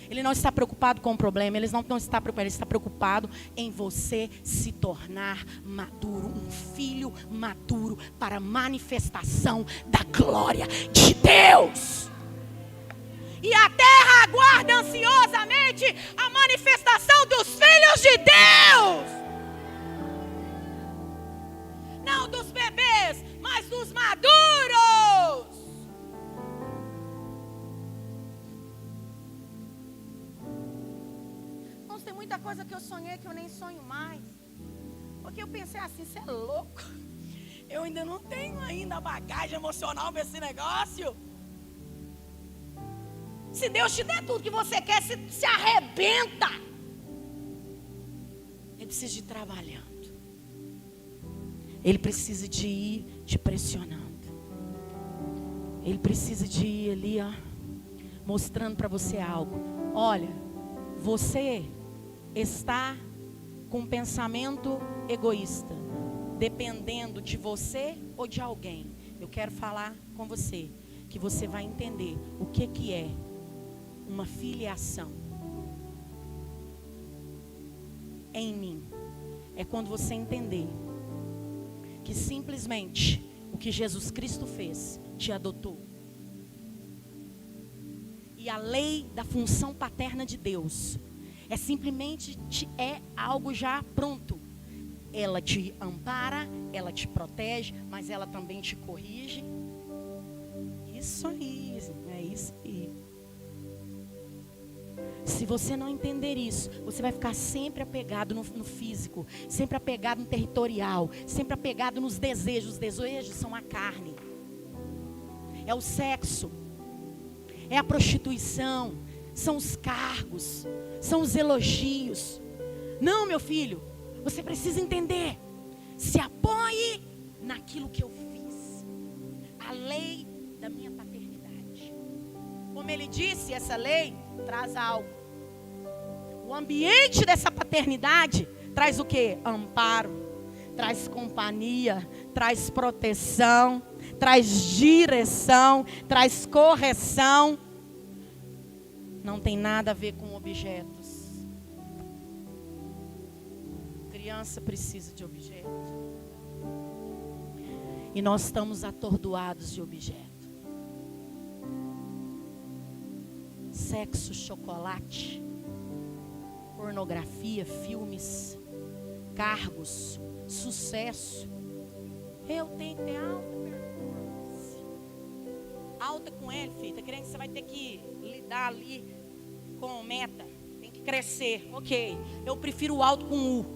Ele não está preocupado com o problema, Ele não está preocupado, Ele está preocupado em você se tornar maduro, um filho maduro para a manifestação da glória de Deus. E a terra aguarda ansiosamente a manifestação dos filhos de Deus. Não dos bebês, mas dos maduros. Tem muita coisa que eu sonhei que eu nem sonho mais. Porque eu pensei assim, você é louco? Eu ainda não tenho ainda a bagagem emocional para esse negócio. Se Deus te der tudo que você quer, se arrebenta. Ele precisa de ir trabalhando. Ele precisa de ir te pressionando. Ele precisa de ir ali, ó, mostrando para você algo. Olha, você está com um pensamento egoísta, dependendo de você ou de alguém. Eu quero falar com você, que você vai entender o que é uma filiação em mim. É quando você entender que simplesmente o que Jesus Cristo fez te adotou. E a lei da função paterna de Deus é simplesmente é algo já pronto. Ela te ampara, ela te protege, mas ela também te corrige. Isso aí, é isso aí. Se você não entender isso, você vai ficar sempre apegado no físico, sempre apegado no territorial, sempre apegado nos desejos. Os desejos são a carne, é o sexo, é a prostituição, são os cargos, são os elogios. Não, meu filho, você precisa entender. Se apoie naquilo que eu fiz. A lei da minha paternidade. Como ele disse, essa lei traz algo. O ambiente dessa paternidade traz o quê? Amparo, traz companhia, traz proteção, traz direção, traz correção. Não tem nada a ver com objetos. Criança precisa de objetos. E nós estamos atordoados de objetos. Sexo, chocolate, pornografia, filmes, cargos, sucesso. Eu tenho que ter alta performance. Alta com L, filho. Tá querendo que você vai ter que lidar ali com meta. Tem que crescer. Ok. Eu prefiro o alto com U.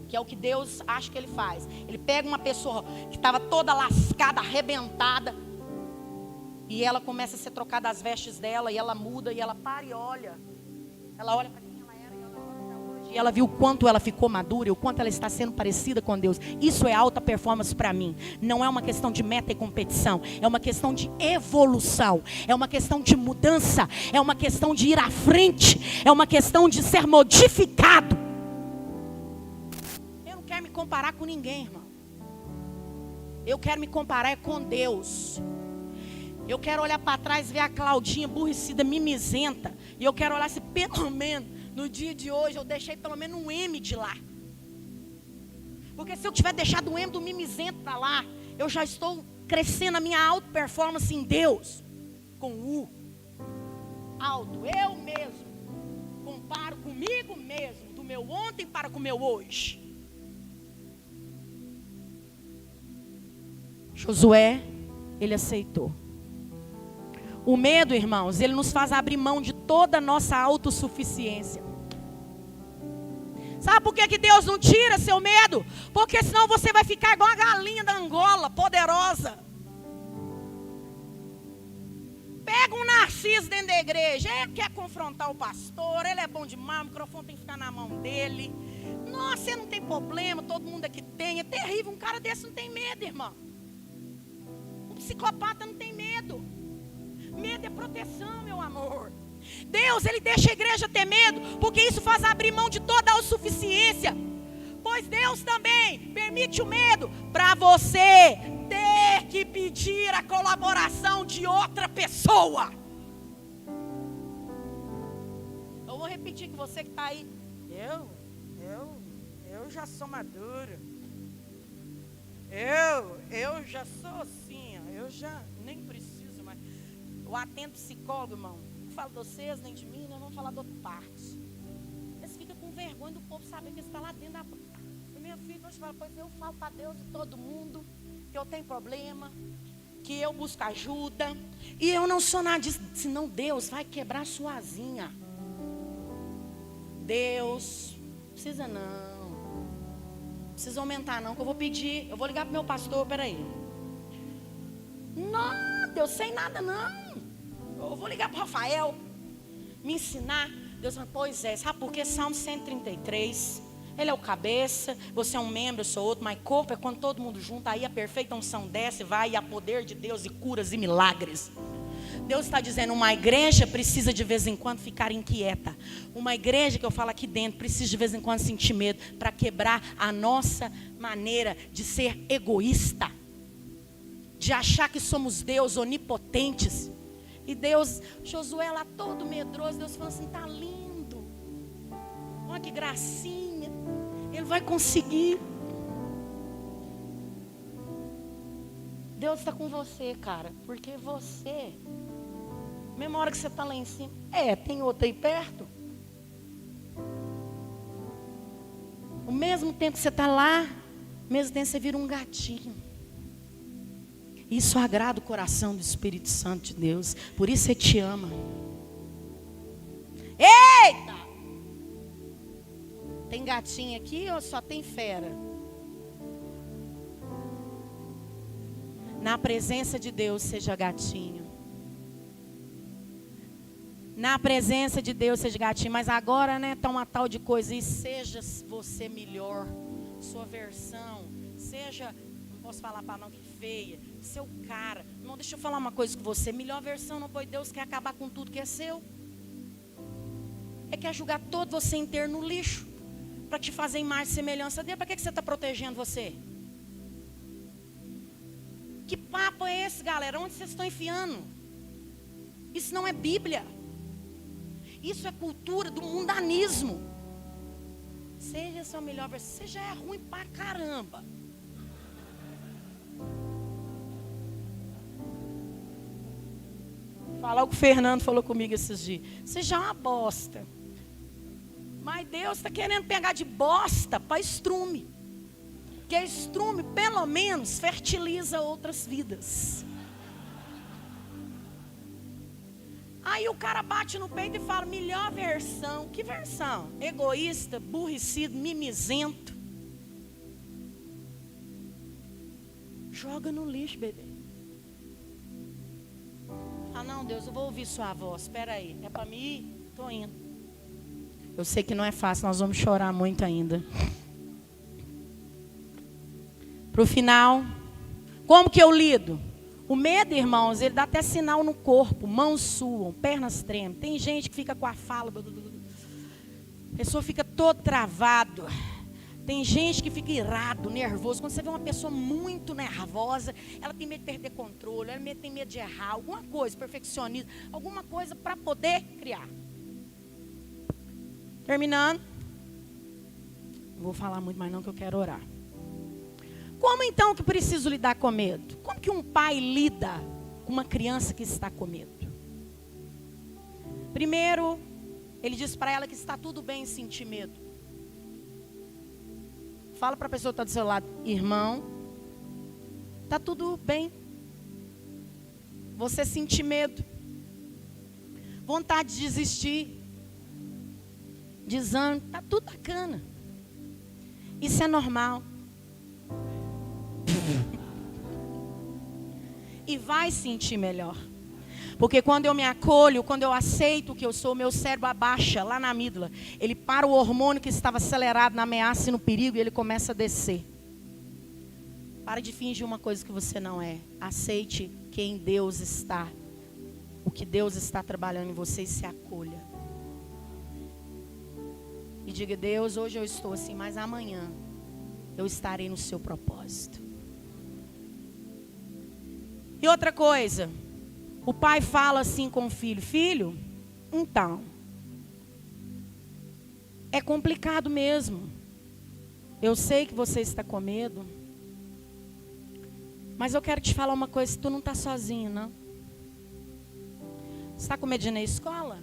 Que é o que Deus acha que Ele faz. Ele pega uma pessoa que estava toda lascada, arrebentada. E ela começa a ser trocada as vestes dela. E ela muda e ela para e olha. Ela olha para quem ela era e ela olha para hoje. E ela viu o quanto ela ficou madura. E o quanto ela está sendo parecida com Deus. Isso é alta performance para mim. Não é uma questão de meta e competição. É uma questão de evolução. É uma questão de mudança. É uma questão de ir à frente. É uma questão de ser modificado. Eu não quero me comparar com ninguém, irmão. Eu quero me comparar com Deus. Eu quero olhar para trás e ver a Claudinha aborrecida, mimizenta. E eu quero olhar se pelo menos no dia de hoje eu deixei pelo menos um M de lá. Porque se eu tiver deixado o M do mimizento para lá, eu já estou crescendo a minha auto performance em Deus. Com U. Alto, eu mesmo. Comparo comigo mesmo. Do meu ontem para com o meu hoje. Josué, ele aceitou. O medo, irmãos, ele nos faz abrir mão de toda a nossa autossuficiência. Sabe por que Deus não tira seu medo? Porque senão você vai ficar igual a galinha da Angola, poderosa. Pega um Narciso dentro da igreja, ele quer confrontar o pastor, ele é bom demais, o microfone tem que ficar na mão dele. Nossa, você não tem problema, todo mundo aqui tem, é terrível, um cara desse não tem medo, irmão. Um psicopata não tem medo. Medo é proteção, meu amor. Deus, Ele deixa a igreja ter medo, porque isso faz abrir mão de toda a autossuficiência. Pois Deus também permite o medo para você ter que pedir a colaboração de outra pessoa. Eu vou repetir que você que está aí. Eu já sou maduro. Eu já sou assim, eu já nem preciso. Eu atendo psicólogo, irmão. Não falo de vocês, nem de mim, não vou falar de outra parte. Eles ficam com vergonha do povo saber que eles estão lá dentro da... Minha filha, hoje fala, pois eu falo para Deus e todo mundo que eu tenho problema, que eu busco ajuda. E eu não sou nada disso. Senão Deus vai quebrar a sua asinha. Deus, não precisa não. Não precisa aumentar não, que eu vou pedir. Eu vou ligar para o meu pastor, peraí. Não, Deus, sem nada não. Eu vou ligar para o Rafael, me ensinar. Deus fala, pois é, sabe por quê? Salmo 133, ele é o cabeça, você é um membro, eu sou outro, mas corpo é quando todo mundo junto, aí a perfeita unção desce, vai, e há poder de Deus e curas e milagres. Deus está dizendo, uma igreja precisa de vez em quando ficar inquieta. Uma igreja que eu falo aqui dentro, precisa de vez em quando sentir medo, para quebrar a nossa maneira de ser egoísta. De achar que somos Deus onipotentes. E Deus, Josué lá todo medroso, Deus falou assim, tá lindo. Olha que gracinha. Ele vai conseguir. Deus está com você, cara. Porque você, mesma hora que você está lá em cima, tem outro aí perto. O mesmo tempo que você está lá, ao mesmo tempo você vira um gatinho. Isso agrada o coração do Espírito Santo de Deus. Por isso Ele te ama. Eita! Tem gatinho aqui ou só tem fera? Na presença de Deus, seja gatinho. Na presença de Deus, seja gatinho. Mas agora, né, tá uma tal de coisa. E seja você melhor. Sua versão. Seja, não posso falar para não que feia. Seu cara. Não, deixa eu falar uma coisa com você. Melhor versão não foi Deus. Quer acabar com tudo que é seu. Quer jogar todo você inteiro no lixo. Para te fazer imagem e semelhança dele. Para que você está protegendo você? Que papo é esse, galera? Onde vocês estão enfiando? Isso não é Bíblia. Isso é cultura do mundanismo. Seja a sua melhor versão. Você já é ruim pra caramba. Falar o que o Fernando falou comigo esses dias. Você já é uma bosta. Mas Deus está querendo pegar de bosta para estrume. Porque estrume, pelo menos, fertiliza outras vidas. Aí o cara bate no peito e fala, melhor versão. Que versão? Egoísta, aborrecido, mimizento. Joga no lixo, bebê. Ah, não, Deus, eu vou ouvir sua voz. Espera aí, é para mim ir? Estou indo. Eu sei que não é fácil, nós vamos chorar muito ainda. Para o final, como que eu lido? O medo, irmãos, ele dá até sinal no corpo. Mãos suam, pernas tremem. Tem gente que fica com a fala. A pessoa fica todo travado. Tem gente que fica irado, nervoso. Quando você vê uma pessoa muito nervosa, ela tem medo de perder controle, ela tem medo de errar, alguma coisa, perfeccionismo, alguma coisa para poder criar. Terminando. Não vou falar muito mais não, que eu quero orar. Como então que preciso lidar com medo? Como que um pai lida com uma criança que está com medo? Primeiro, ele diz para ela que está tudo bem em sentir medo. Fala para a pessoa que está do seu lado, irmão, está tudo bem. Você sentir medo, vontade de desistir, desânimo, está tudo bacana. Isso é normal. E vai sentir melhor. Porque quando eu me acolho, quando eu aceito o que eu sou, meu cérebro abaixa lá na amígdala. Ele para o hormônio que estava acelerado na ameaça e no perigo e ele começa a descer. Para de fingir uma coisa que você não é. Aceite quem Deus está. O que Deus está trabalhando em você e se acolha. E diga, Deus, hoje eu estou assim, mas amanhã eu estarei no seu propósito. E outra coisa, o pai fala assim com o filho, filho, então, é complicado mesmo. Eu sei que você está com medo, mas eu quero te falar uma coisa, tu não está sozinho, não. Você está com medo de ir na escola?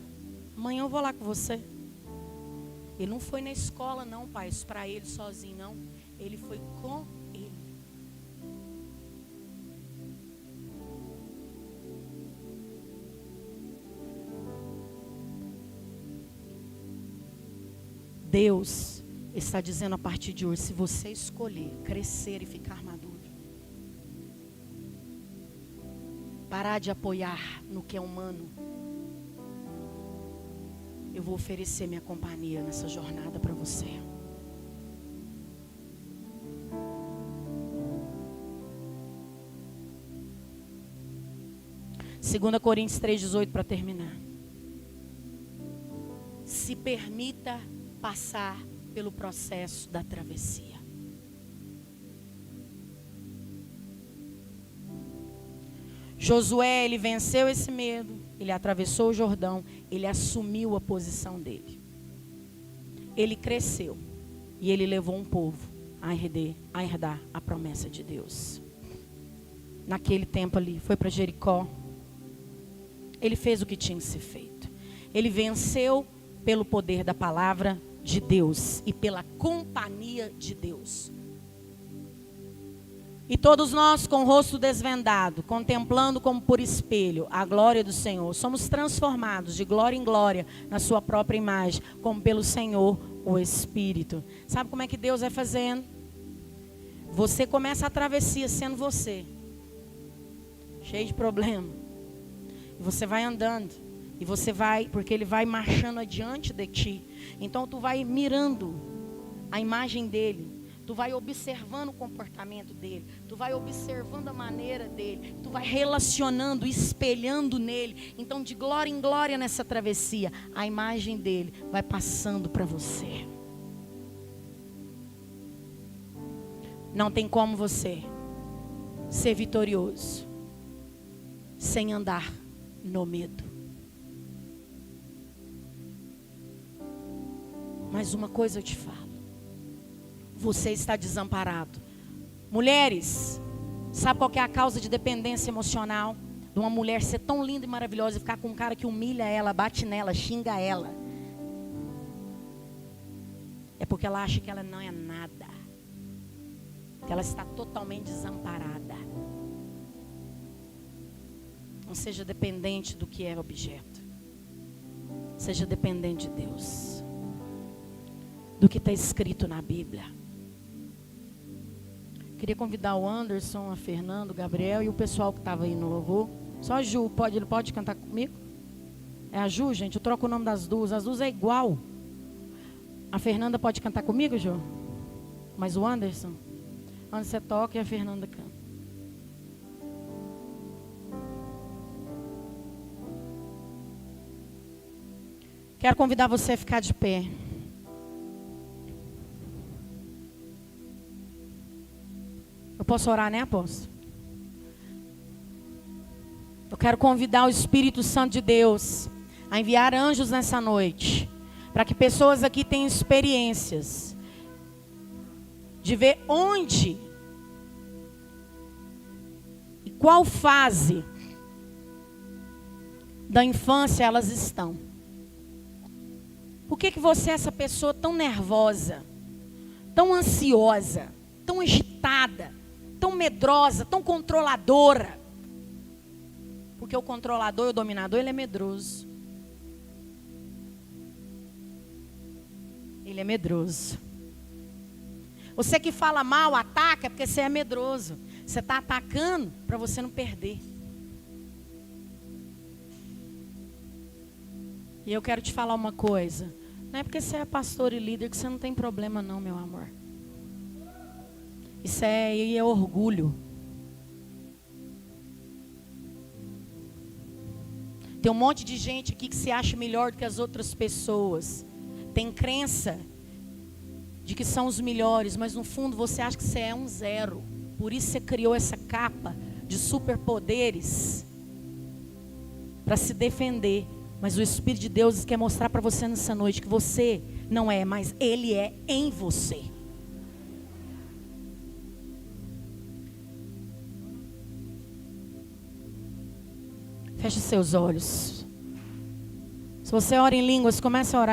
Amanhã eu vou lá com você. Ele não foi na escola não, pai, isso para ele sozinho não. Ele foi com ele. Deus está dizendo a partir de hoje, se você escolher crescer e ficar maduro, parar de apoiar no que é humano, eu vou oferecer minha companhia nessa jornada para você. Segunda Coríntios 3:18 para terminar. Se permita passar pelo processo da travessia. Josué, ele venceu esse medo, ele atravessou o Jordão, ele assumiu a posição dele. Ele cresceu e ele levou um povo a herdar a promessa de Deus. Naquele tempo ali, foi para Jericó. Ele fez o que tinha que ser feito. Ele venceu pelo poder da palavra de Deus e pela companhia de Deus. E todos nós, com o rosto desvendado, contemplando como por espelho a glória do Senhor, somos transformados de glória em glória na sua própria imagem, como pelo Senhor, o Espírito. Sabe como é que Deus vai fazendo? Você começa a travessia sendo você, cheio de problema. E você vai andando. E você vai, porque Ele vai marchando adiante de ti. Então tu vai mirando a imagem dEle. Tu vai observando o comportamento dele. Tu vai observando a maneira dele. Tu vai relacionando, espelhando nele. Então, de glória em glória nessa travessia, a imagem dele vai passando para você. Não tem como você ser vitorioso sem andar no medo. Mas uma coisa eu te falo. Você está desamparado. Mulheres, sabe qual que é a causa de dependência emocional? De uma mulher ser tão linda e maravilhosa e ficar com um cara que humilha ela, bate nela, xinga ela. É porque ela acha que ela não é nada. Que ela está totalmente desamparada. Não seja dependente do que é objeto. Seja dependente de Deus. Do que está escrito na Bíblia. Queria convidar o Anderson, a Fernando, o Gabriel e o pessoal que estava aí no louvor. Só a Ju, ele pode cantar comigo? É a Ju, gente, eu troco o nome das duas. As duas é igual. A Fernanda pode cantar comigo, Ju? Mas o Anderson? Anderson você toca e a Fernanda canta. Quero convidar você a ficar de pé. Eu posso orar, né, apóstolo? Eu quero convidar o Espírito Santo de Deus a enviar anjos nessa noite, para que pessoas aqui tenham experiências de ver onde e qual fase da infância elas estão. Por que você é essa pessoa tão nervosa, tão ansiosa, tão agitada, tão medrosa, tão controladora? Porque o controlador e o dominador, ele é medroso. Ele é medroso. Você que fala mal, ataca, é porque você é medroso. Você está atacando para você não perder. E eu quero te falar uma coisa. Não é porque você é pastor e líder que você não tem problema não, meu amor. Isso é orgulho. Tem um monte de gente aqui que se acha melhor do que as outras pessoas. Tem crença de que são os melhores, mas no fundo você acha que você é um zero. Por isso você criou essa capa de superpoderes para se defender. Mas o Espírito de Deus quer mostrar para você nessa noite que você não é, mas Ele é em você. Feche seus olhos. Se você ora em línguas, comece a orar em